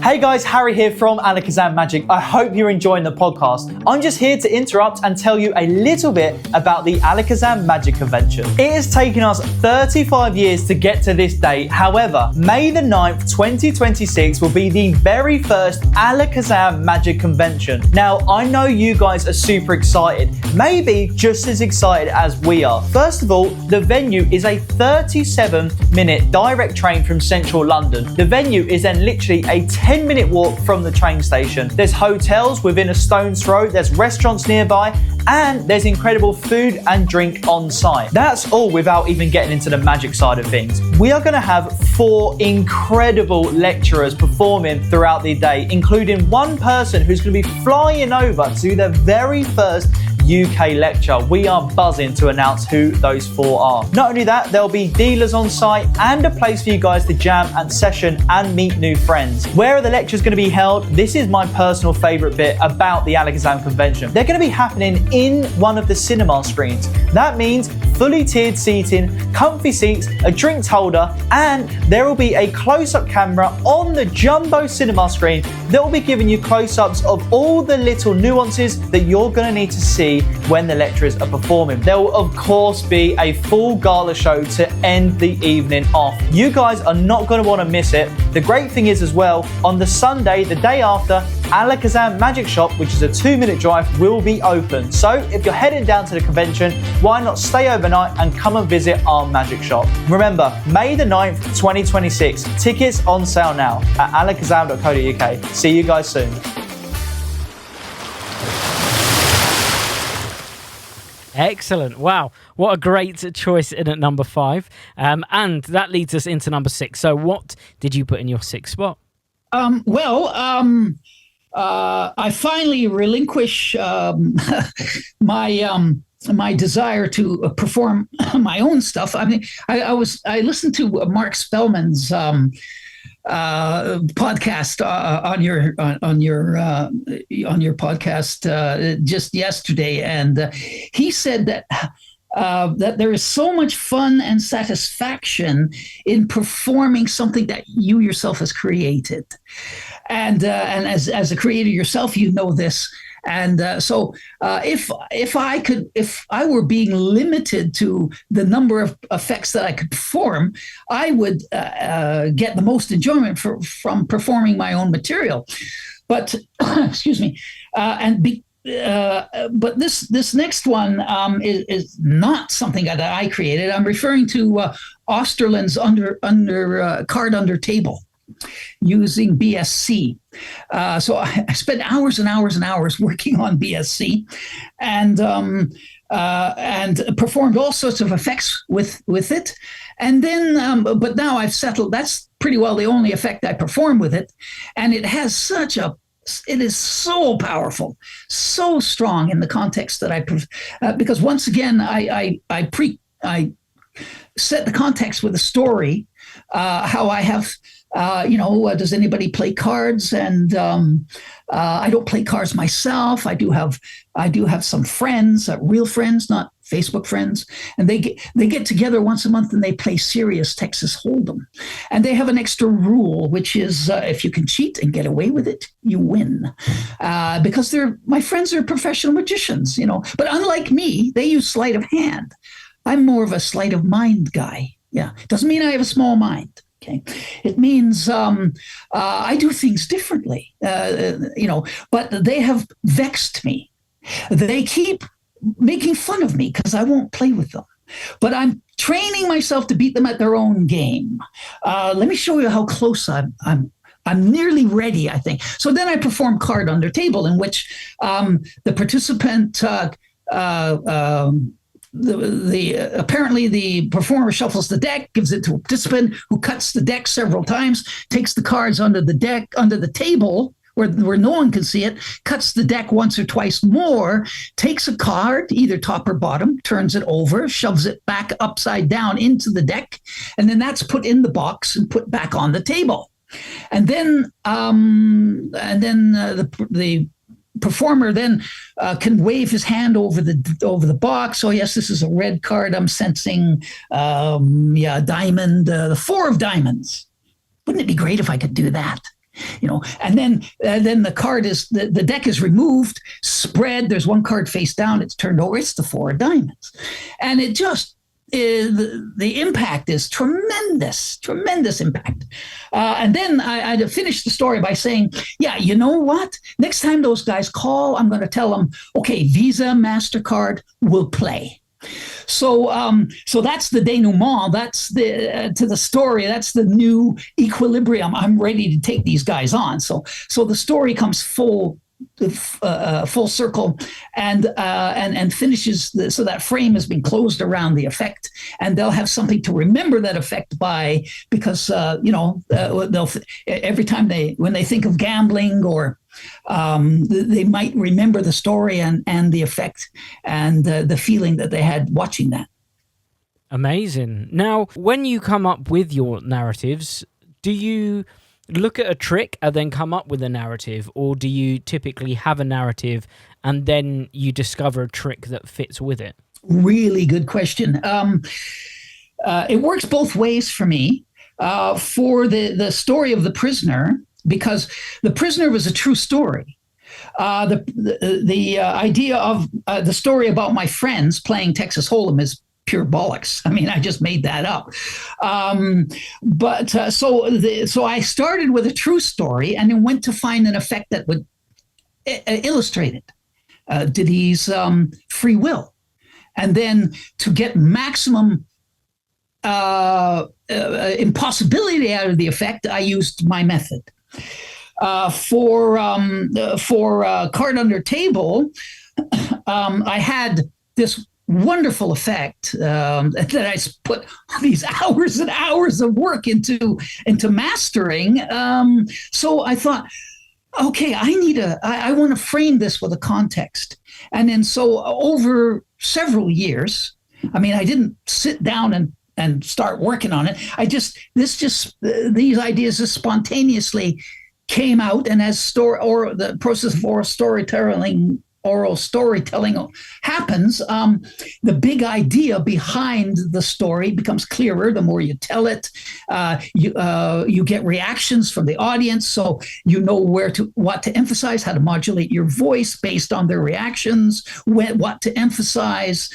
Hey guys, Harry here from Alakazam Magic. I hope you're enjoying the podcast. I'm just here to interrupt and tell you a little bit about the Alakazam Magic Convention. It has taken us 35 years to get to this date. However, May the 9th, 2026 will be the very first Alakazam Magic Convention. Now, I know you guys are super excited, maybe just as excited as we are. First of all, the venue is a 37-minute direct train from central London. The venue is then literally a 10-minute walk from the train station. There's hotels within a stone's throw, there's restaurants nearby, and there's incredible food and drink on site. That's all without even getting into the magic side of things. We are going to have 4 incredible lecturers performing throughout the day, including one person who's going to be flying over to the very first UK lecture. We are buzzing to announce who those 4 are. Not only that, there'll be dealers on site and a place for you guys to jam and session and meet new friends. Where are the lectures going to be held? This is my personal favourite bit about the Alakazam convention. They're going to be happening in one of the cinema screens. That means fully tiered seating, comfy seats, a drinks holder, and there will be a close-up camera on the jumbo cinema screen that will be giving you close-ups of all the little nuances that you're going to need to see when the lecturers are performing. There will of course be a full gala show to end the evening off. You guys are not going to want to miss it. The great thing is as well, on the Sunday, the day after, Alakazam Magic Shop, which is a 2-minute drive, will be open. So if you're heading down to the convention, why not stay overnight and come and visit our magic shop? Remember, May the 9th, 2026. Tickets on sale now at alakazam.co.uk. See you guys soon. Excellent. Wow. What a great choice in at number 5. And that leads us into number 6. So what did you put in your 6th spot? I finally relinquish my desire to perform my own stuff. I mean, I listened to Mark Spellman's podcast on your podcast just yesterday, and he said that there is so much fun and satisfaction in performing something that you yourself has created, and as a creator yourself, you know this. And so if I were being limited to the number of effects that I could perform, I would get the most enjoyment from performing my own material. But excuse me, but this next one is not something that I created. I'm referring to Osterland's card under table, using BSC. So I spent hours and hours and hours working on BSC, and performed all sorts of effects with it. And then, but now I've settled. That's pretty well the only effect I perform with it, and it has it is so powerful, so strong in the context that because once again I set the context with a story, how I have. Does anybody play cards? And I don't play cards myself. I do have some friends, real friends, not Facebook friends, and they get together once a month and they play serious Texas Hold'em. And they have an extra rule, which is if you can cheat and get away with it, you win. Because my friends are professional magicians, But unlike me, they use sleight of hand. I'm more of a sleight of mind guy. Yeah, doesn't mean I have a small mind. Okay, it means I do things differently, but they have vexed me. They keep making fun of me because I won't play with them. But I'm training myself to beat them at their own game. Let me show you how close I'm nearly ready, I think. So then I perform card under table, in which the participant apparently the performer shuffles the deck, gives it to a participant who cuts the deck several times, takes the cards under the table where no one can see it, cuts the deck once or twice more, takes a card, either top or bottom, turns it over, shoves it back upside down into the deck, and then that's put in the box and put back on the table. And then the performer then can wave his hand over the box. Oh yes, this is a red card. I'm sensing, diamond, the 4 of diamonds. Wouldn't it be great if I could do that? And then the deck is removed, spread. There's one card face down. It's turned over. It's the 4 of diamonds, and it just the impact is tremendous impact. And then I finished the story by saying, yeah, you know what? Next time those guys call, I'm going to tell them, okay, Visa, MasterCard will play. So that's the denouement. That's to the story. That's the new equilibrium. I'm ready to take these guys on. So the story comes full circle and finishes. So that frame has been closed around the effect, and they'll have something to remember that effect by, because they'll every time when they think of gambling or they might remember the story and the effect and the feeling that they had watching that. Amazing. Now, when you come up with your narratives, do you look at a trick and then come up with a narrative, or do you typically have a narrative and then you discover a trick that fits with it? Really good question. It works both ways for me. For the story of The Prisoner, because The Prisoner was a true story. The idea of the story about my friends playing Texas Hold'em is pure bollocks. I mean, I just made that up. So I started with a true story and then went to find an effect that would illustrate it. Diddy's free will. And then to get maximum impossibility out of the effect, I used my method. For Card Under Table, I had this wonderful effect that I put these hours and hours of work into mastering. So I thought, okay, I want to frame this with a context. And then so over several years, I mean, I didn't sit down and start working on it. These ideas just spontaneously came out, and as the process of oral storytelling happens, the big idea behind the story becomes clearer the more you tell it. You get reactions from the audience, so you know what to emphasize, how to modulate your voice based on their reactions, what to emphasize,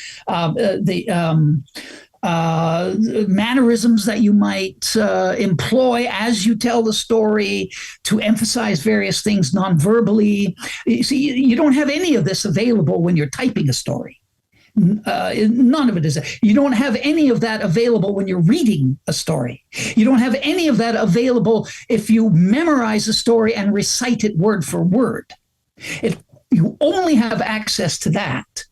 mannerisms that you might employ as you tell the story to emphasize various things non-verbally. You see, you don't have any of this available when you're typing a story. None of it is. You don't have any of that available when you're reading a story. You don't have any of that available if you memorize a story and recite it word for word. You only have access to that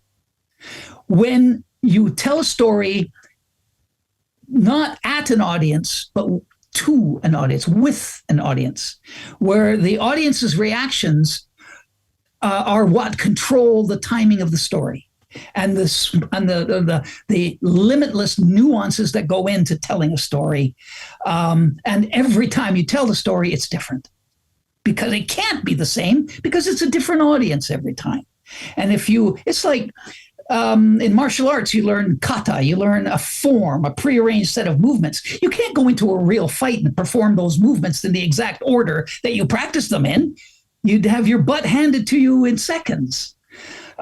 when you tell a story not at an audience, but to an audience, with an audience, where the audience's reactions are what control the timing of the story and the limitless nuances that go into telling a story. And every time you tell the story, it's different, because it can't be the same, because it's a different audience every time. And it's like, in martial arts, you learn kata, you learn a form, a prearranged set of movements. You can't go into a real fight and perform those movements in the exact order that you practice them in. You'd have your butt handed to you in seconds.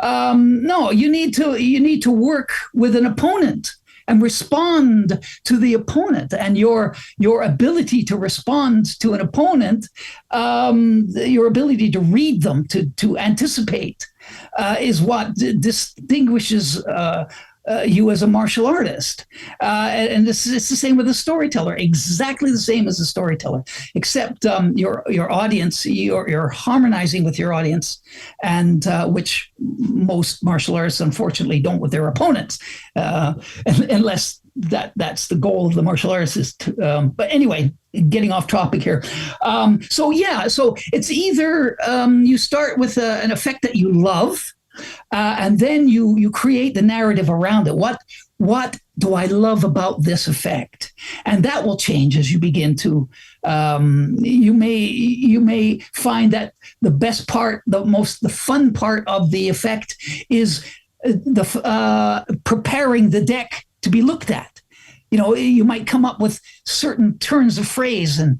No, you need to work with an opponent and respond to the opponent, and your ability to respond to an opponent, your ability to read them, to anticipate, is what distinguishes you as a martial artist. And it's the same with a storyteller, exactly the same as a storyteller, except your audience, you're harmonizing with your audience, and which most martial artists unfortunately don't with their opponents, unless that's the goal of the martial artist. But anyway, getting off topic here. So it's either you start with an effect that you love, and then you create the narrative around it. What do I love about this effect? And that will change as you begin to. You may find that the best part, the fun part of the effect is preparing the deck to be looked at. you might come up with certain turns of phrase and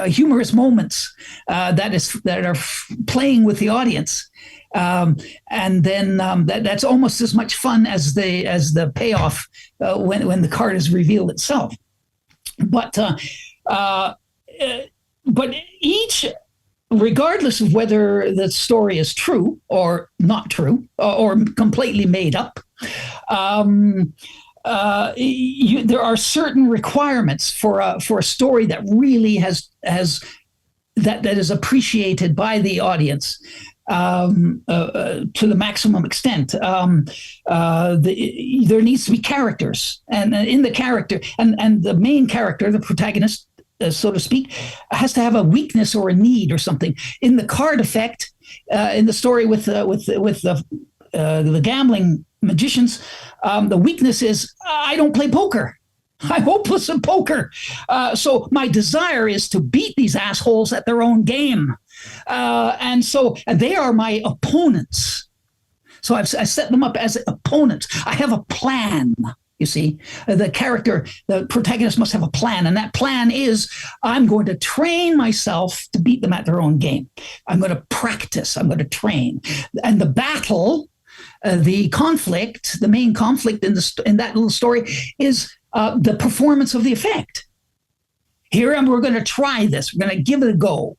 humorous moments that are playing with the audience, and then that's almost as much fun as the payoff when the card is revealed itself. But each, regardless of whether the story is true or not true or completely made up, there are certain requirements for a story that really has that is appreciated by the audience to the maximum extent. There needs to be characters, and in the character, and the main character, the protagonist, so to speak, has to have a weakness or a need or something. In the card effect, in the story with the gambling magicians, the weakness is I don't play poker. I'm hopeless in poker. So my desire is to beat these assholes at their own game. And they are my opponents. So I set them up as opponents. I have a plan. You see, the protagonist must have a plan. And that plan is I'm going to train myself to beat them at their own game. I'm going to practice. I'm going to train. And the battle, the conflict, the main conflict in that little story is the performance of the effect. We're going to try this. We're going to give it a go.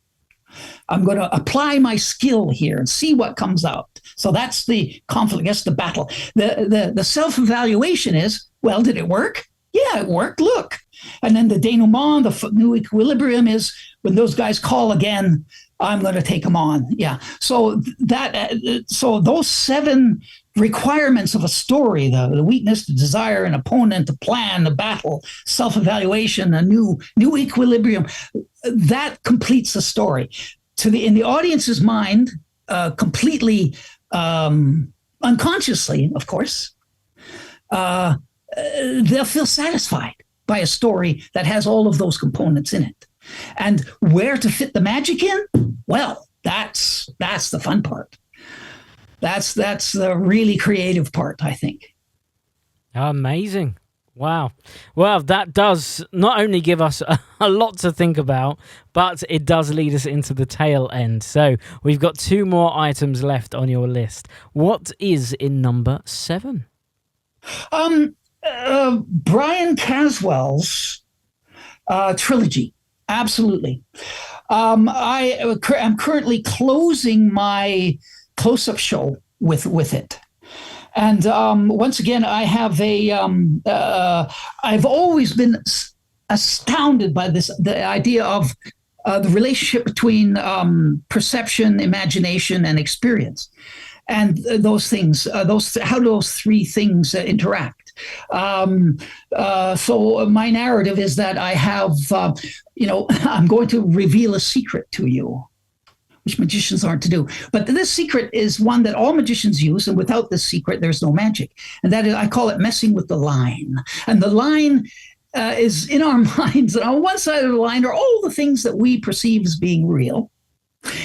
I'm going to apply my skill here and see what comes out. So that's the conflict. That's the battle. The self-evaluation is, well, did it work? Yeah, it worked. Look. And then the denouement, the new equilibrium is when those guys call again, I'm going to take them on. Yeah. So those 7 requirements of a story, the weakness, the desire, an opponent, the plan, the battle, self-evaluation, a new equilibrium, that completes the story. In the audience's mind, completely unconsciously, of course, they'll feel satisfied by a story that has all of those components in it. And where to fit the magic in? Well, that's the fun part. That's the really creative part, I think. Amazing. Wow. Well, that does not only give us a lot to think about, but it does lead us into the tail end. So we've got 2 more items left on your list. What is in number 7? Brian Caswell's trilogy. Absolutely. I'm currently closing my close-up show with it. And once again, I have I've always been astounded by the idea of the relationship between perception, imagination, and experience. And those things, how do those 3 things interact? So my narrative is that I have, I'm going to reveal a secret to you, which magicians aren't to do. But this secret is one that all magicians use, and without this secret, there's no magic. And that is, I call it messing with the line. And the line is in our minds. And on one side of the line are all the things that we perceive as being real.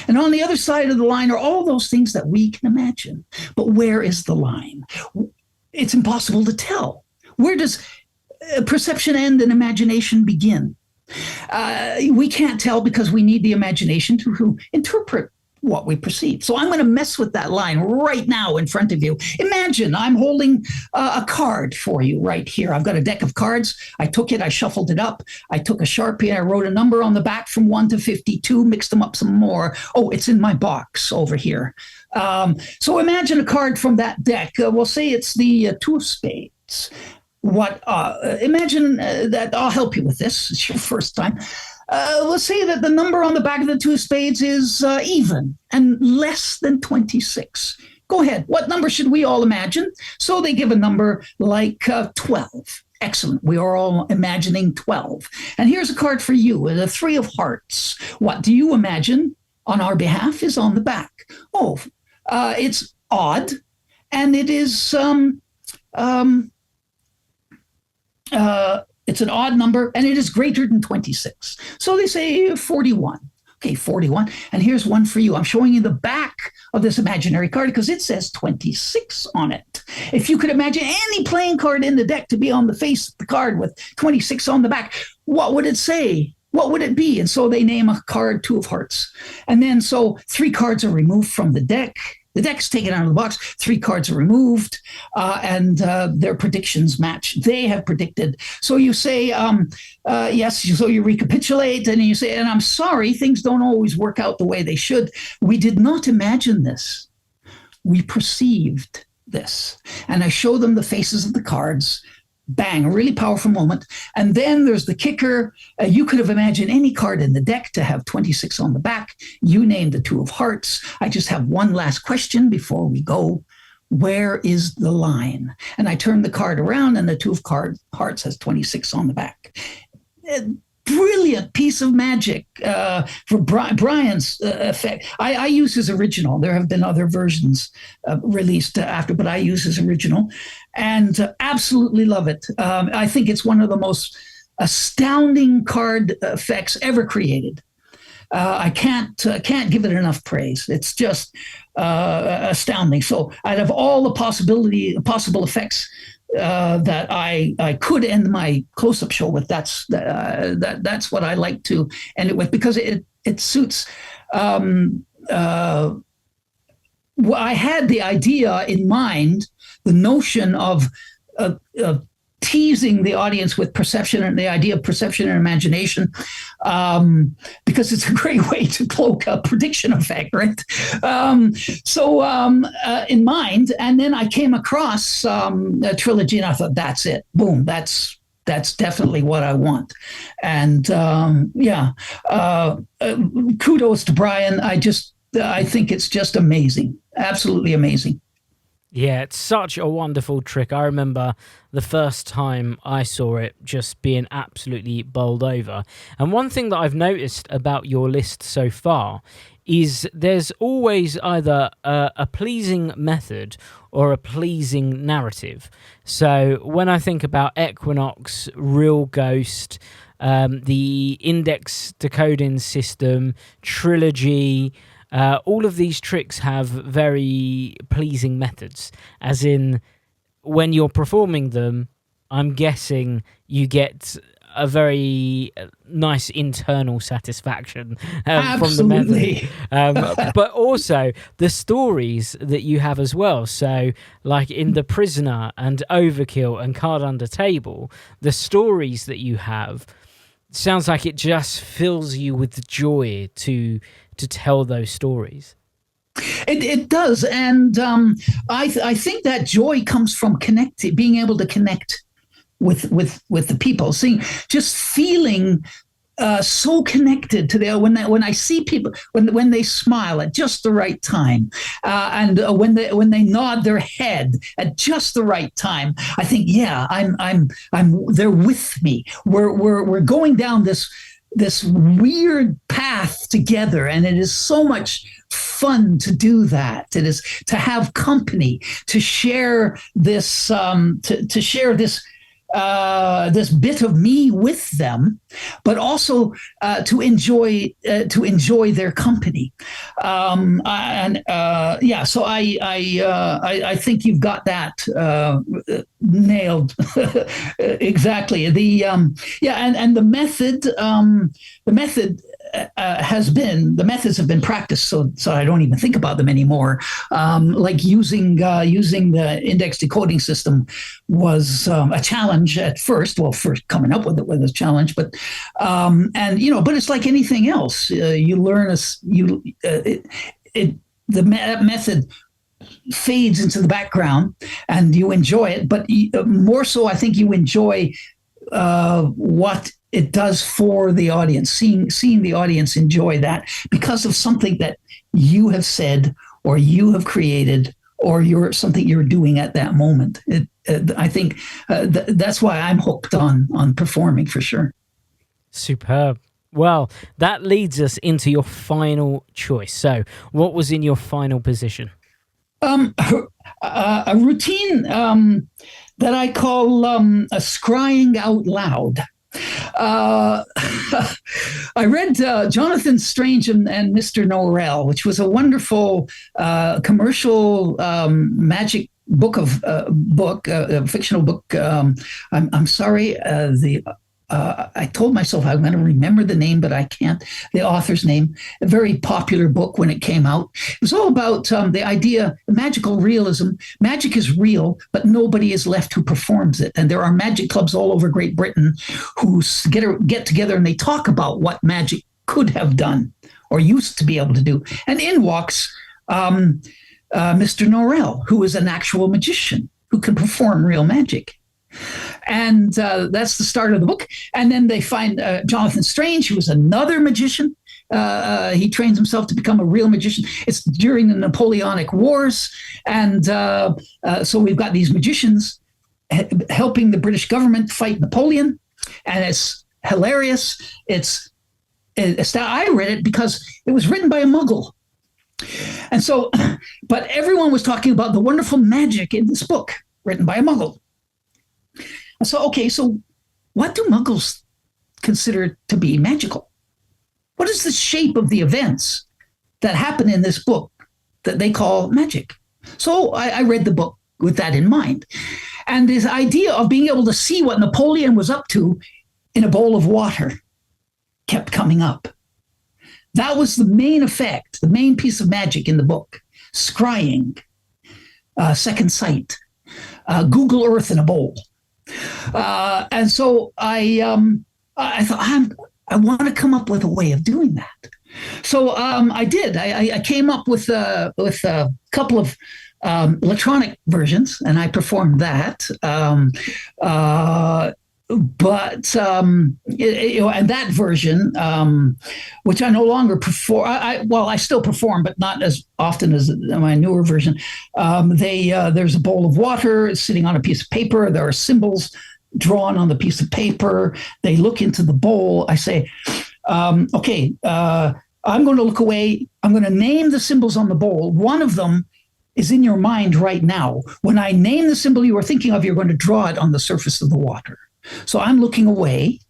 And on the other side of the line are all those things that we can imagine. But where is the line? It's impossible to tell. Where does perception end and imagination begin? We can't tell because we need the imagination to interpret what we perceive. So I'm going to mess with that line right now in front of you. Imagine I'm holding a card for you right here. I've got a deck of cards. I took it, I shuffled it up. I took a Sharpie and I wrote a number on the back from 1 to 52, mixed them up some more. Oh, it's in my box over here. So imagine a card from that deck. We'll say it's the 2 of spades. Imagine that I'll help you with this. It's your first time. Let's say that the number on the back of the 2 of spades is even and less than 26. Go ahead. What number should we all imagine? So they give a number like 12. Excellent. We are all imagining 12. And here's a card for you, the 3 of hearts. What do you imagine on our behalf is on the back? Oh, it's odd, and it is it's an odd number, and it is greater than 26. So they say 41. Okay, 41. And here's one for you. I'm showing you the back of this imaginary card because it says 26 on it. If you could imagine any playing card in the deck to be on the face of the card with 26 on the back, what would it say? What would it be? And so they name a card Two of Hearts. And then so 3 cards are removed from the deck. The deck's taken out of the box. 3 cards are removed, and their predictions match. They have predicted. So you say, yes, so you recapitulate, and you say, and I'm sorry, things don't always work out the way they should. We did not imagine this. We perceived this. And I show them the faces of the cards. Bang, a really powerful moment. And then there's the kicker. You could have imagined any card in the deck to have 26 on the back. You named the Two of Hearts. I just have one last question before we go. Where is the line? And I turn the card around, and the Two of Hearts has 26 on the back. Brilliant piece of magic for Brian's effect. I use his original. There have been other versions released after, but I use his original, and absolutely love it. I think it's one of the most astounding card effects ever created. I can't give it enough praise. It's just astounding. So out of all the possible effects that I could end my close-up show with, that's what I like to end it with, because it suits. I had the idea in mind, the notion of teasing the audience with perception and the idea of perception and imagination, because it's a great way to cloak a prediction effect, right? In mind, and then I came across a trilogy, and I thought, that's it. Boom, that's definitely what I want. And kudos to Brian. I think it's just amazing, absolutely amazing. Yeah, it's such a wonderful trick. I remember the first time I saw it just being absolutely bowled over. And one thing that I've noticed about your list so far is there's always either a pleasing method or a pleasing narrative. So when I think about Equinox, Real Ghost, the index decoding system, trilogy, all of these tricks have very pleasing methods, as in when you're performing them, I'm guessing you get a very nice internal satisfaction from the method. But also the stories that you have as well. So like in The Prisoner and Overkill and Card Under Table, the stories that you have sounds like it just fills you with joy to tell those stories. It does, and I think that joy comes from being able to connect with the people, just feeling so connected to when I see people when they smile at just the right time, and when they nod their head at just the right time, I think, yeah, I'm they're with me. We're going down this weird path together, and it is so much fun to do that. It is to have company, to share this to share this bit of me with them, but also to enjoy their company. So I think you've got that nailed exactly. And the methods have been practiced, so I don't even think about them anymore. Like using the index decoding system was a challenge at first. Well, first coming up with it was a challenge, but it's like anything else. You learn the method fades into the background, and you enjoy it. But more so, I think you enjoy what it does for the audience, seeing the audience enjoy that because of something that you have said or you have created or something you're doing at that moment. I think that's why I'm hooked on performing, for sure. Superb. Well, that leads us into your final choice. So what was in your final position? A routine that I call a scrying out loud. I read Jonathan Strange and Mr. Norrell, which was a wonderful commercial magic fictional book. I'm sorry. I told myself I'm going to remember the name, but I can't. The author's name. A very popular book when it came out. It was all about the idea, magical realism. Magic is real, but nobody is left who performs it. And there are magic clubs all over Great Britain who get together and they talk about what magic could have done or used to be able to do. And in walks Mr. Norrell, who is an actual magician who can perform real magic. And that's the start of the book. And then they find Jonathan Strange, who is another magician. He trains himself to become a real magician. It's during the Napoleonic Wars. And so we've got these magicians helping the British government fight Napoleon. And it's hilarious. I read it because it was written by a Muggle. And so, but everyone was talking about the wonderful magic in this book written by a Muggle. So, okay, so what do Muggles consider to be magical? What is the shape of the events that happen in this book that they call magic? So I read the book with that in mind. And this idea of being able to see what Napoleon was up to in a bowl of water kept coming up. That was the main effect, the main piece of magic in the book. Scrying, second sight, Google Earth in a bowl. And so I thought, I want to come up with a way of doing that. So I did. I came up with a couple of electronic versions, and I performed that. And that version, which I no longer perform, I still perform, but not as often as my newer version. There's a bowl of water sitting on a piece of paper. There are symbols drawn on the piece of paper. They look into the bowl. I say, okay, I'm going to look away. I'm going to name the symbols on the bowl. One of them is in your mind right now. When I name the symbol you are thinking of, you're going to draw it on the surface of the water. So I'm looking away.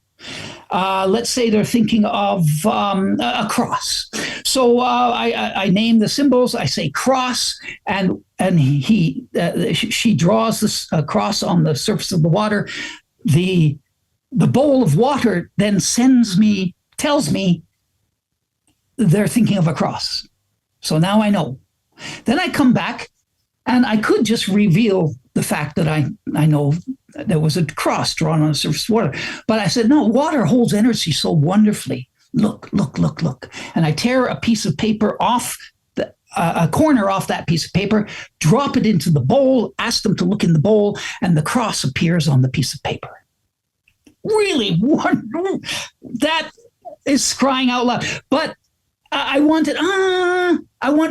Let's say they're thinking of a cross. So I name the symbols. I say cross, and she draws this cross on the surface of the water. The bowl of water then tells me they're thinking of a cross. So now I know. Then I come back, and I could just reveal the fact that I know there was a cross drawn on the surface of water. But I said, no, water holds energy so wonderfully. Look. And I tear a piece of paper off, a corner off that piece of paper, drop it into the bowl, ask them to look in the bowl, and the cross appears on the piece of paper. Really wonderful. That is crying out loud. But I want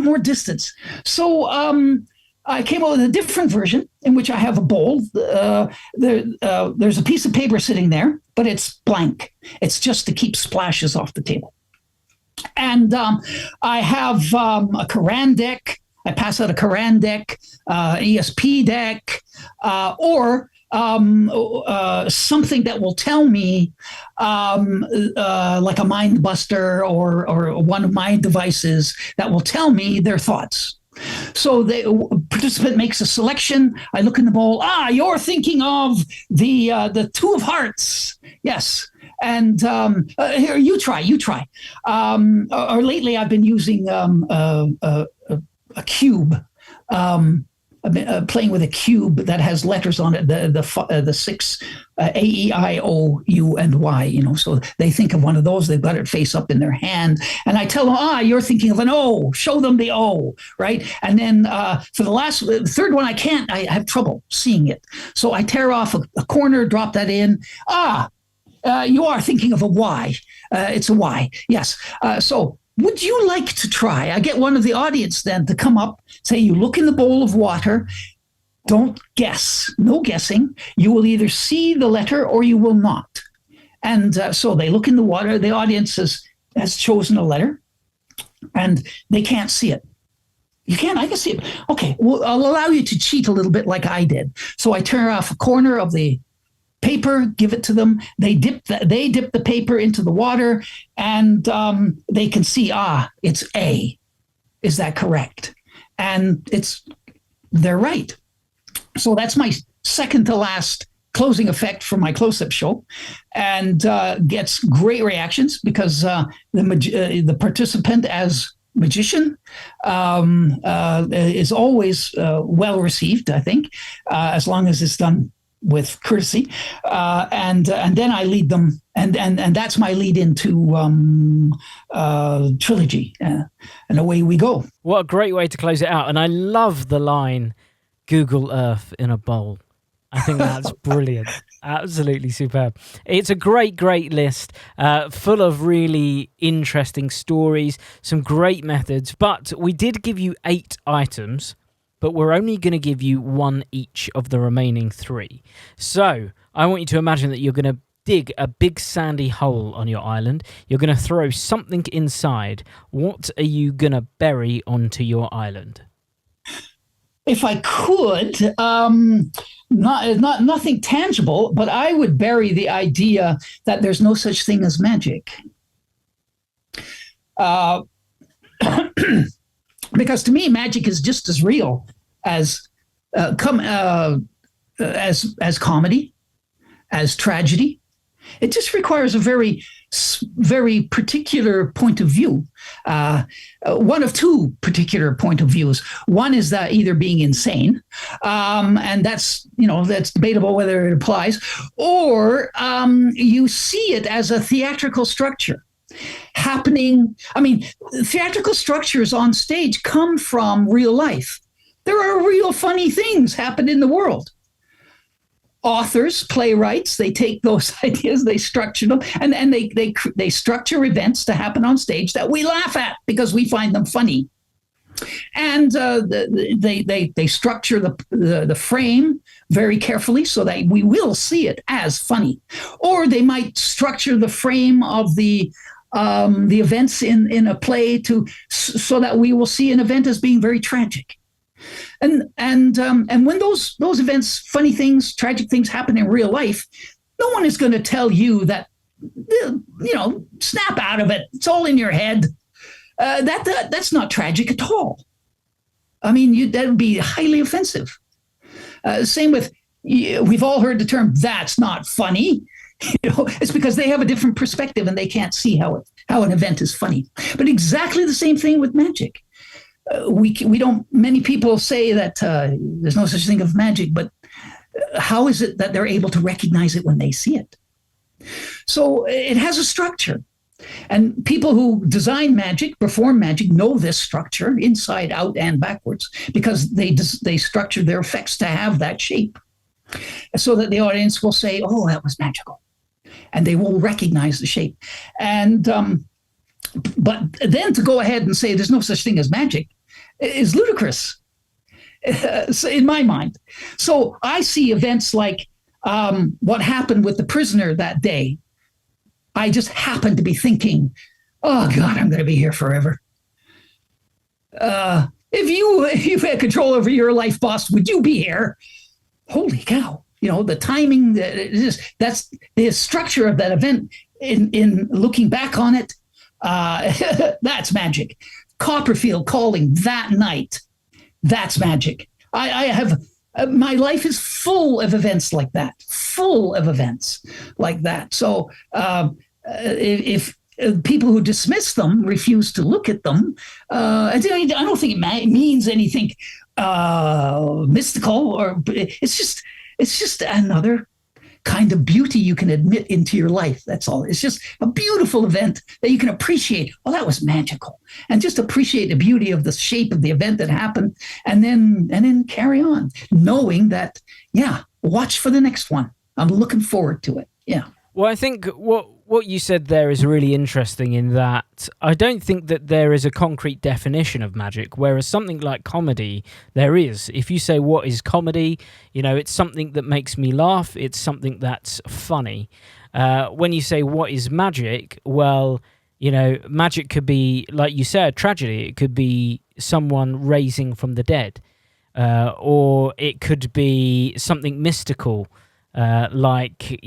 more distance. So I came up with a different version in which I have a bowl. There's a piece of paper sitting there, but it's blank. It's just to keep splashes off the table. And I have a Quran deck. I pass out a Quran deck, ESP deck, or something that will tell me, like a mind buster or one of my devices that will tell me their thoughts. So the participant makes a selection. I look in the bowl. You're thinking of the Two of Hearts. Yes. And here, you try. Or lately, I've been using a cube. I've been playing with a cube that has letters on it, the six A, E, I, O, U, and Y. So they think of one of those. They've got it face up in their hand, and I tell them, you're thinking of an O. Show them the O, right? And then for the third one, I have trouble seeing it, so I tear off a corner, drop that in. You are thinking of a Y. It's a Y. Yes. So would you like to try? I get one of the audience then to come up, say, you look in the bowl of water, don't guess, no guessing. You will either see the letter or you will not. And so they look in the water, the audience has chosen a letter, and they can't see it. You can, I can see it. Okay, well, I'll allow you to cheat a little bit like I did. So I tear off a corner of the paper, give it to them. They dip the paper into the water, and they can see, it's A. Is that correct? And they're right. So that's my second to last closing effect for my close-up show, and gets great reactions because the participant as magician is always well received, I think, as long as it's done with courtesy, and then I lead them, and that's my lead into trilogy, and away we go. What a great way to close it out. And I love the line, Google Earth in a bowl. I think that's brilliant. Absolutely superb. It's a great list, full of really interesting stories, some great methods, but we did give you 8 items, but we're only going to give you 1 each of the remaining 3. So I want you to imagine that you're going to dig a big sandy hole on your island. You're going to throw something inside. What are you going to bury onto your island? If I could, nothing tangible, but I would bury the idea that there's no such thing as magic. Because to me, magic is just as real as comedy, as tragedy. It just requires a very, very particular point of view. One of 2 particular point of views. One is that either being insane, and that's debatable whether it applies, or you see it as a theatrical structure happening. I mean, theatrical structures on stage come from real life. There are real funny things happen in the world. Authors, playwrights, they take those ideas, they structure them, and they structure events to happen on stage that we laugh at because we find them funny. And they structure the frame very carefully so that we will see it as funny. Or they might structure the frame of the events in a play so that we will see an event as being very tragic. And when those events, funny things, tragic things happen in real life, no one is going to tell you that, snap out of it. It's all in your head. That's not tragic at all. I mean, that would be highly offensive. Same with, we've all heard the term, that's not funny. It's because they have a different perspective and they can't see how an event is funny. But exactly the same thing with magic. We don't. Many people say that there's no such thing of magic, but how is it that they're able to recognize it when they see it? So it has a structure, and people who design magic, perform magic, know this structure inside out and backwards because they structure their effects to have that shape, so that the audience will say, "Oh, that was magical," and they will recognize the shape. And but then to go ahead and say there's no such thing as magic is ludicrous in my mind. So I see events like what happened with the prisoner that day. I just happened to be thinking, oh God, I'm going to be here forever. If you had control over your life, boss, would you be here? Holy cow. The timing, that's the structure of that event in looking back on it. That's magic. Copperfield calling that night, that's magic. I have, my life is full of events like that, So if people who dismiss them refuse to look at them, I don't think it means anything mystical, or it's just another kind of beauty you can admit into your life. That's all. It's just a beautiful event that you can appreciate. Oh, that was magical. And just appreciate the beauty of the shape of the event that happened, and then carry on, knowing that, watch for the next one. I'm looking forward to it. Yeah. Well, I think what you said there is really interesting in that I don't think that there is a concrete definition of magic, whereas something like comedy, there is. If you say, what is comedy? It's something that makes me laugh. It's something that's funny. When you say, what is magic? Well, magic could be, like you said, tragedy. It could be someone raising from the dead. Or it could be something mystical, like,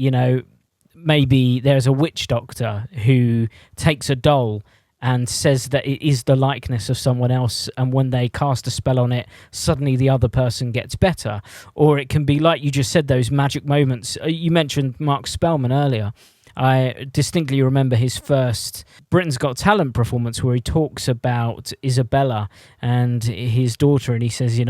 maybe there's a witch doctor who takes a doll and says that it is the likeness of someone else, and when they cast a spell on it, suddenly the other person gets better. Or it can be, like you just said, those magic moments. You mentioned Mark Spellman earlier. I distinctly remember his first Britain's Got Talent performance where he talks about Isabella and his daughter, and he says,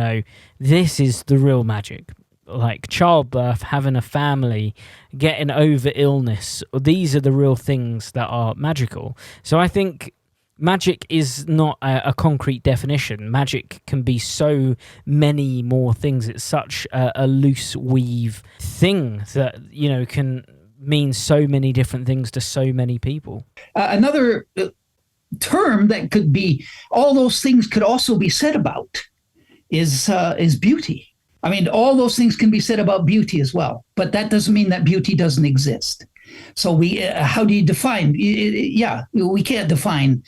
this is the real magic. Like childbirth, having a family, getting over illness. These are the real things that are magical. So I think magic is not a concrete definition. Magic can be so many more things. It's such a loose weave thing that, can mean so many different things to so many people. Another term that could be, all those things could also be said about is beauty. I mean, all those things can be said about beauty as well, but that doesn't mean that beauty doesn't exist. So how do you define? We can't define.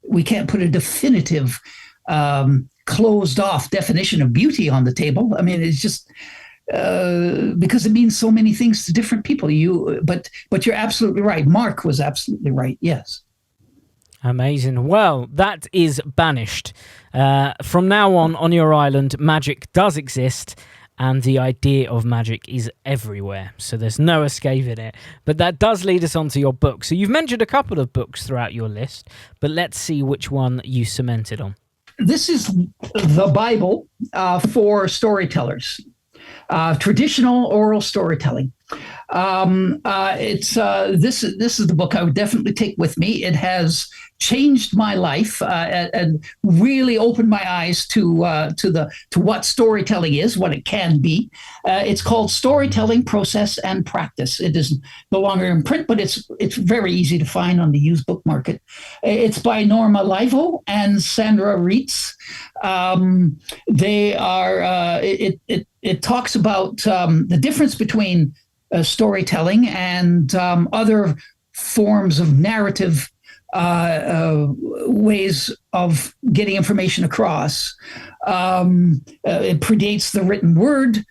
We can't put a definitive, closed off definition of beauty on the table. I mean, it's just because it means so many things to different people. But you're absolutely right. Mark was absolutely right. Yes. Amazing. Well, that is banished. From now on your island, magic does exist, and the idea of magic is everywhere. So there's no escaping it. But that does lead us on to your book. So you've mentioned a couple of books throughout your list, but let's see which one you cemented on. This is the Bible for storytellers. Traditional oral storytelling. This is the book I would definitely take with me. It has changed my life and really opened my eyes to what storytelling is, what it can be. It's called Storytelling, Process, and Practice. It is no longer in print, but it's very easy to find on the used book market. It's by Norma Livo and Sandra Reitz. It talks about the difference between storytelling and other forms of narrative ways of getting information across. It predates the written word.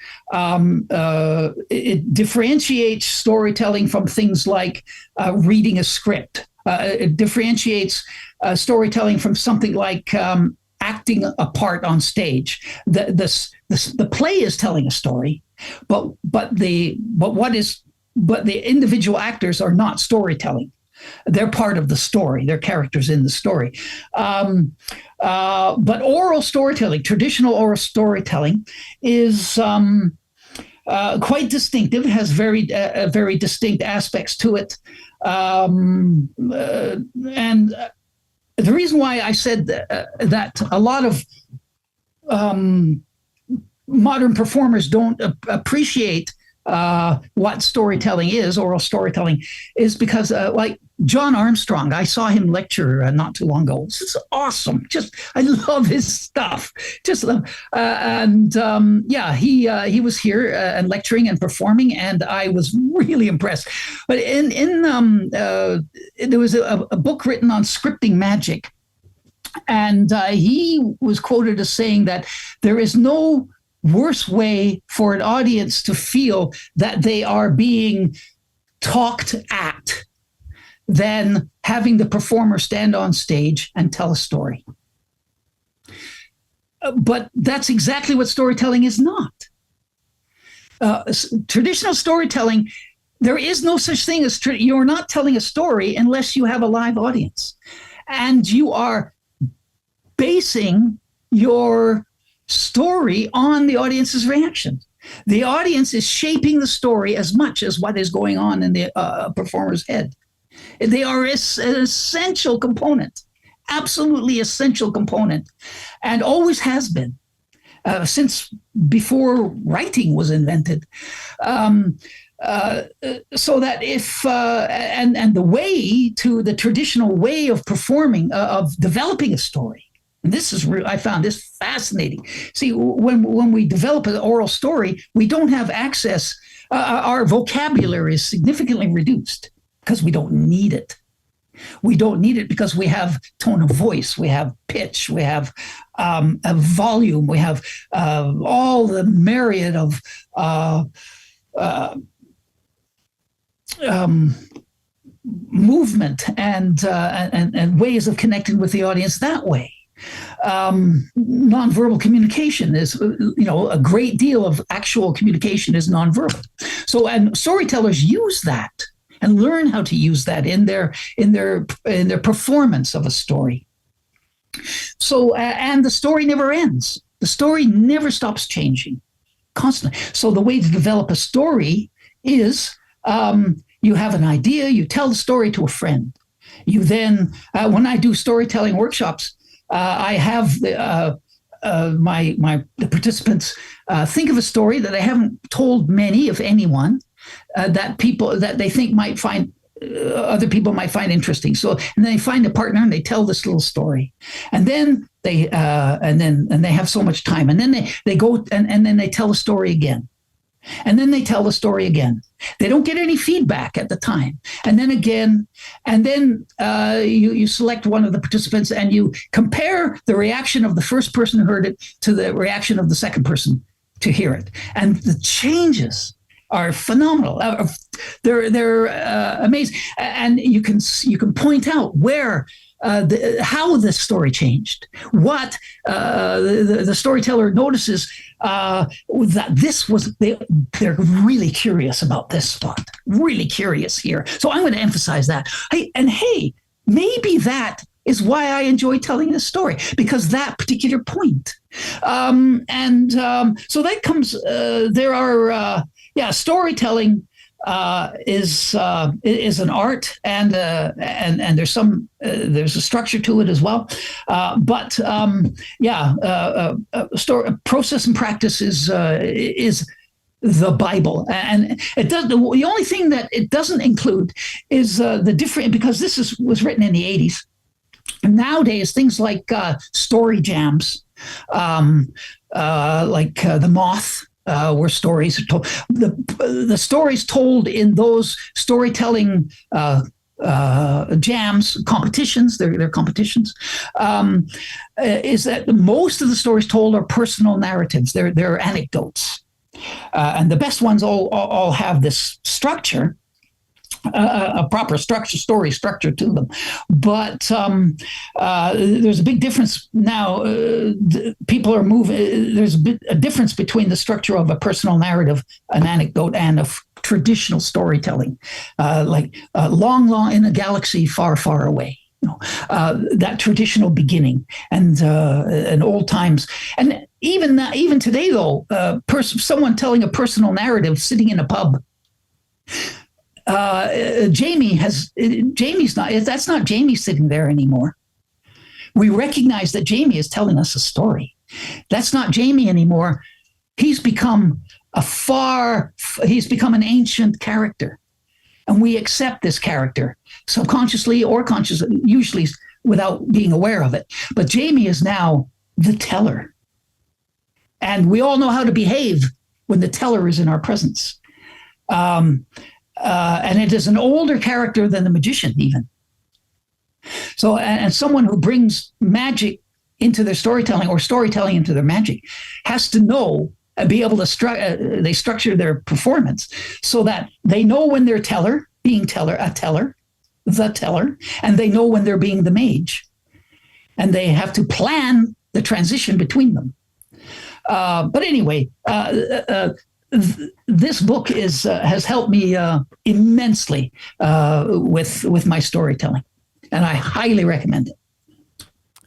It differentiates storytelling from things like reading a script. It differentiates storytelling from something like acting a part on stage. The play is telling a story, but the individual actors are not storytelling. They're part of the story. They're characters in the story. But oral storytelling, traditional oral storytelling, is quite distinctive. It has very distinct aspects to it. And the reason why I said that a lot of modern performers don't appreciate what storytelling is, oral storytelling, is because like John Armstrong, I saw him lecture not too long ago. This is awesome. I love his stuff. He was here and lecturing and performing, and I was really impressed. But there was a book written on scripting magic, and he was quoted as saying that there is no worse way for an audience to feel that they are being talked at than having the performer stand on stage and tell a story. But that's exactly what storytelling is not. Traditional storytelling, there is no such thing as you're not telling a story unless you have a live audience. And you are basing your story on the audience's reaction. The audience is shaping the story as much as what is going on in the performer's head. They are an essential component, absolutely essential component, and always has been since before writing was invented. So that if and the way to the traditional way of performing, of developing a story. And this is I found this fascinating. See, when we develop an oral story, we don't have access. Our vocabulary is significantly reduced because we don't need it. We don't need it because we have tone of voice, we have pitch, we have a volume, we have all the myriad of movement and ways of connecting with the audience that way. Nonverbal communication is, a great deal of actual communication is nonverbal. So, and storytellers use that and learn how to use that in their performance of a story. So, and the story never ends. The story never stops changing, constantly. So, the way to develop a story is you have an idea, you tell the story to a friend. You then, when I do storytelling workshops, I have the participants think of a story that they haven't told many, if anyone, that they think might find other people might find interesting. So, and then they find a partner and they tell this little story, and then they have so much time, and then they go and then they tell the story again. And then they tell the story again. They don't get any feedback at the time. And then again, and then you select one of the participants and you compare the reaction of the first person who heard it to the reaction of the second person to hear it. And the changes are phenomenal. They're amazing. And you can point out where how the story changed. What the storyteller notices that this was they're really curious about this spot, really curious here. So I'm going to emphasize that. Hey, maybe that is why I enjoy telling this story, because that particular point. So that comes. There are storytelling. Is an art, and there's a structure to it as well. Process and practice is the Bible, and it does. The only thing that it doesn't include is the different, because this was written in the 80s. And nowadays, things like story jams, like The Moth. Where stories are told. The stories told in those storytelling jams, competitions, they're competitions, is that most of the stories told are personal narratives. They're anecdotes. And the best ones all have this structure, a proper story structure to them. But there's a big difference now. People are moving. There's a difference between the structure of a personal narrative, an anecdote, and of traditional storytelling, like long in a galaxy far, far away. That traditional beginning and old times. And even today, though, someone telling a personal narrative sitting in a pub. That's not Jamie sitting there anymore. We recognize that Jamie is telling us a story. That's not Jamie anymore. He's become an ancient character, and we accept this character subconsciously or consciously, usually without being aware of it. But Jamie is now the teller, and we all know how to behave when the teller is in our presence. And it is an older character than the magician, even. So, and someone who brings magic into their storytelling or storytelling into their magic has to know and be able to they structure their performance so that they know when they're the teller, and they know when they're being the mage, and they have to plan the transition between them. But anyway. This book has helped me immensely with my storytelling, and I highly recommend it.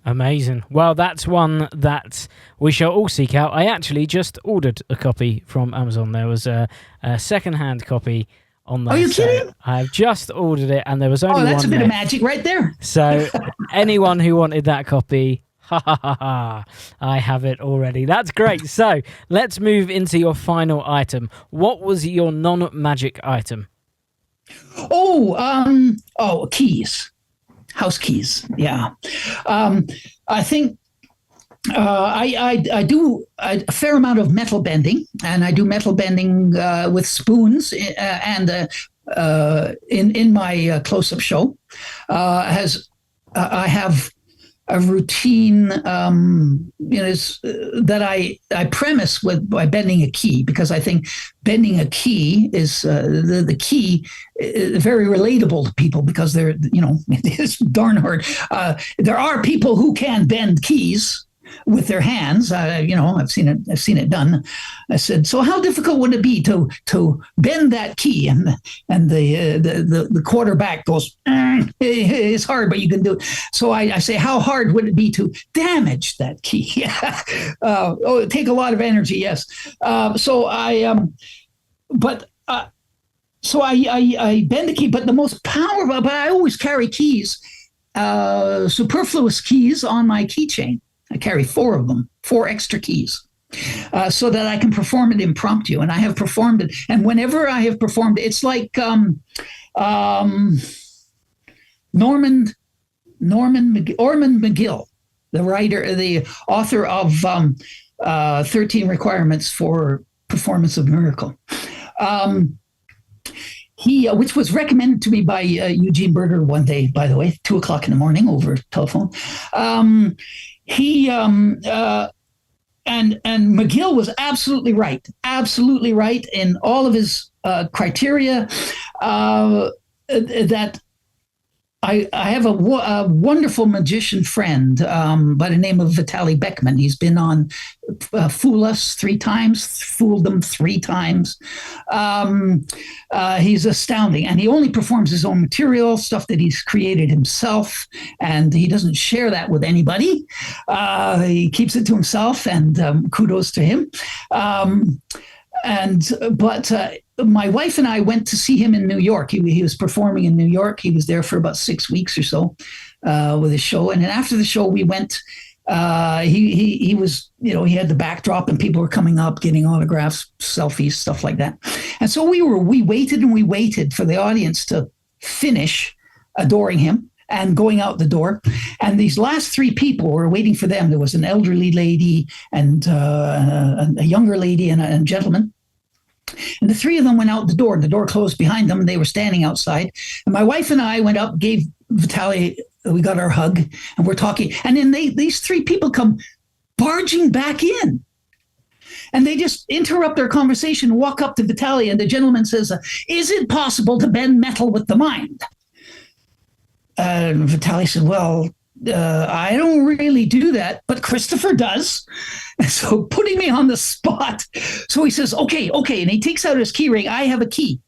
Amazing. Well, that's one that we shall all seek out. I actually just ordered a copy from Amazon. There was a second-hand copy on there. Are you kidding? I've just ordered it, and there was only one. Oh, that's a bit left. of magic right there. So anyone who wanted that copy, I have it already. That's great. So let's move into your final item. What was your non-magic item? Keys. House keys. Yeah. I think I do a fair amount of metal bending, and I do metal bending with spoons and in my close-up show. I have a routine that I premise by bending a key, because I think bending a key is the key very relatable to people, because they're it's darn hard. There are people who can bend keys with their hands. I've seen it done. I said, so how difficult would it be to bend that key? And the quarterback goes, it's hard, but you can do it. So I say, how hard would it be to damage that key? It'd take a lot of energy. Yes. So I bend the key, but the most powerful. But I always carry keys, superfluous keys on my keychain. I carry 4 of them, 4 extra keys, so that I can perform it impromptu. And I have performed it. And whenever I have performed it, it's like Ormond McGill, the author of 13 Requirements for Performance of Miracle. Which was recommended to me by Eugene Berger one day, by the way, 2:00 in the morning over telephone. And McGill was absolutely right in all of his criteria. That I have a wonderful magician friend by the name of Vitaly Beckman. He's been on Fool Us 3 times, Fooled Them 3 times. He's astounding, and he only performs his own material, stuff that he's created himself, and he doesn't share that with anybody. He keeps it to himself, and kudos to him. But my wife and I went to see him in New York. He was performing in New York. He was there for about 6 weeks or so with his show. And then after the show, we went. He was, he had the backdrop, and people were coming up, getting autographs, selfies, stuff like that. And so we waited for the audience to finish adoring him and going out the door. And these last 3 people were waiting for them. There was an elderly lady and a younger lady and a gentleman. And the 3 of them went out the door, and the door closed behind them, and they were standing outside. And my wife and I went up, gave Vitaly, we got our hug, and we're talking. And then these 3 people come barging back in. And they just interrupt their conversation, walk up to Vitaly, and the gentleman says, is it possible to bend metal with the mind? And Vitaly said, well, I don't really do that, but Christopher does. And so putting me on the spot. So he says, okay. And he takes out his key ring. I have a key.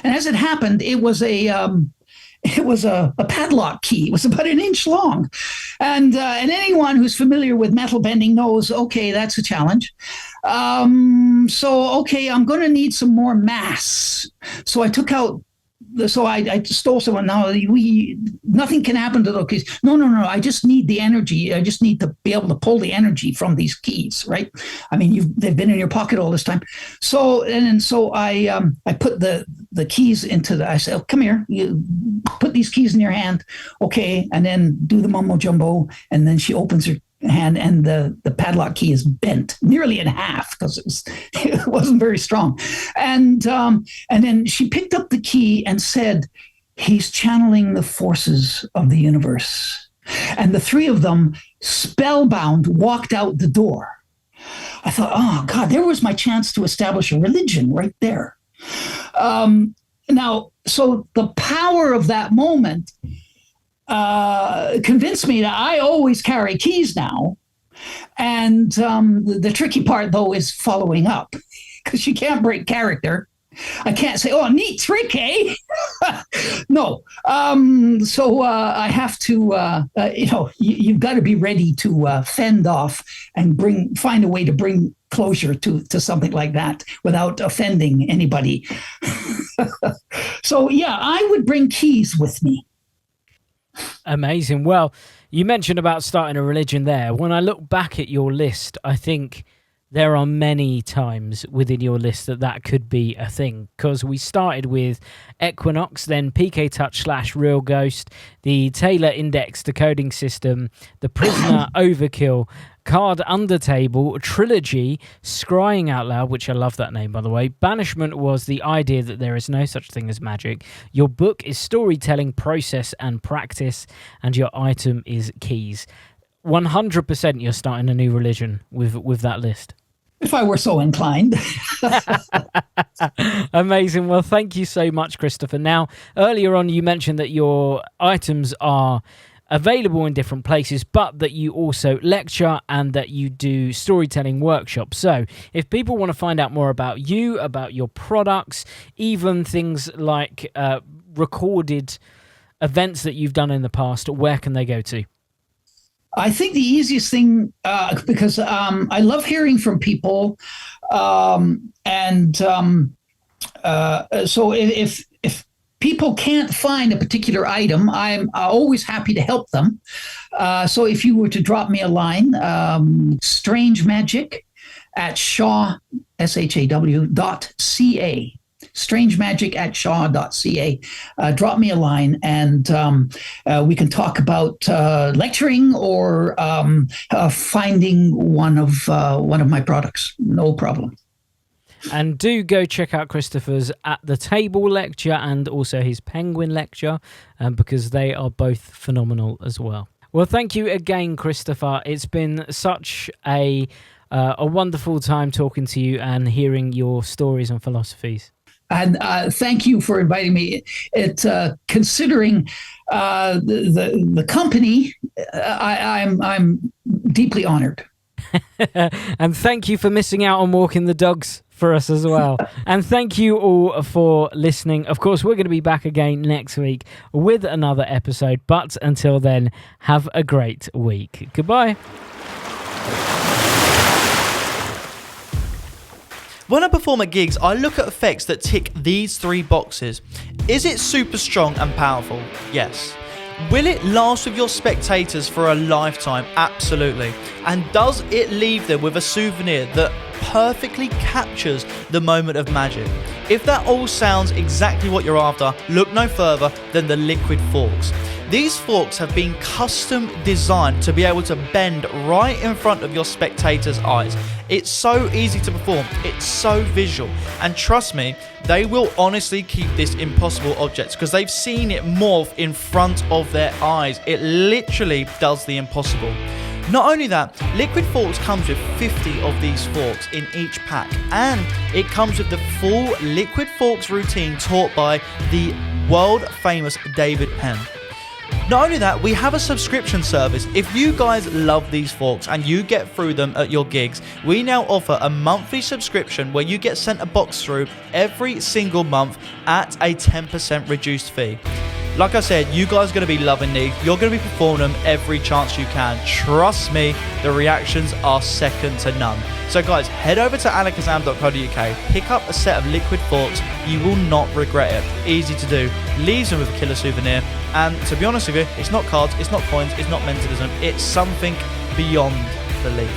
And as it happened, it was a padlock key. It was about 1 inch long. And anyone who's familiar with metal bending knows, okay, that's a challenge. I'm going to need some more mass. So I took out, I stole someone. Now nothing can happen to those keys. No. I just need the energy. I just need to be able to pull the energy from these keys, right? I mean, they've been in your pocket all this time. So I put the keys into I said, oh, come here. You put these keys in your hand, okay? And then do the mumbo jumbo. And then she opens her hand, and the padlock key is bent nearly in half because it wasn't very strong. And then she picked up the key and said, he's channeling the forces of the universe. And the 3 of them, spellbound, walked out the door. I thought, oh God, there was my chance to establish a religion right there. Now, so the power of that moment convinced me that I always carry keys now. And the tricky part, though, is following up, because you can't break character. I can't say, oh, neat trick, eh? No. So I have to, you've got to be ready to fend off and find a way to bring closure to something like that without offending anybody. So, yeah, I would bring keys with me. Amazing. Well, you mentioned about starting a religion there. When I look back at your list, I think there are many times within your list that could be a thing, because we started with Equinox, then PK Touch / Real Ghost, the Taylor Index Decoding System, the Prisoner Overkill, Card Under Table, Trilogy, Scrying Out Loud, which I love that name, by the way. Banishment was the idea that there is no such thing as magic. Your book is Storytelling, Process and Practice, and your item is Keys. 100% you're starting a new religion with that list. If I were so inclined. Amazing. Well, thank you so much, Christopher. Now, earlier on, you mentioned that your items are available in different places, but that you also lecture and that you do storytelling workshops. So if people want to find out more about you, about your products, even things like recorded events that you've done in the past, where can they go to? I think the easiest thing, because I love hearing from people, so if people can't find a particular item, I'm always happy to help them. So if you were to drop me a line, strange magic at shaw, SHAW.ca. strangemagic@shaw.ca. Drop me a line, and we can talk about lecturing or finding one of my products. No problem. And do go check out Christopher's At the Table lecture and also his Penguin lecture, because they are both phenomenal as well. Well, thank you again, Christopher. It's been such a wonderful time talking to you and hearing your stories and philosophies. And thank you for inviting me. Considering the company, I'm deeply honored. And thank you for missing out on walking the dogs for us as well. And thank you all for listening. Of course, we're going to be back again next week with another episode. But until then, have a great week. Goodbye. When I perform at gigs, I look at effects that tick these 3 boxes. Is it super strong and powerful? Yes. Will it last with your spectators for a lifetime? Absolutely. And does it leave them with a souvenir that perfectly captures the moment of magic? If that all sounds exactly what you're after, look no further than the liquid forks. These forks have been custom designed to be able to bend right in front of your spectators' eyes. It's so easy to perform, it's so visual, and trust me, they will honestly keep this impossible object because they've seen it morph in front of their eyes. It literally does the impossible. Not only that, Liquid Forks comes with 50 of these forks in each pack, and it comes with the full Liquid Forks routine taught by the world famous David Penn. Not only that, we have a subscription service. If you guys love these forks and you get through them at your gigs, we now offer a monthly subscription where you get sent a box through every single month at a 10% reduced fee. Like I said, you guys are going to be loving these. You're going to be performing them every chance you can. Trust me, the reactions are second to none. So guys, head over to alakazam.co.uk, pick up a set of Liquid Forks. You will not regret it. Easy to do. Leaves them with a killer souvenir. And to be honest with you, it's not cards, it's not coins, it's not mentalism. It's something beyond belief.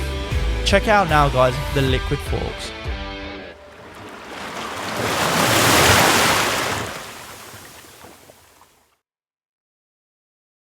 Check it out now, guys, the Liquid Forks.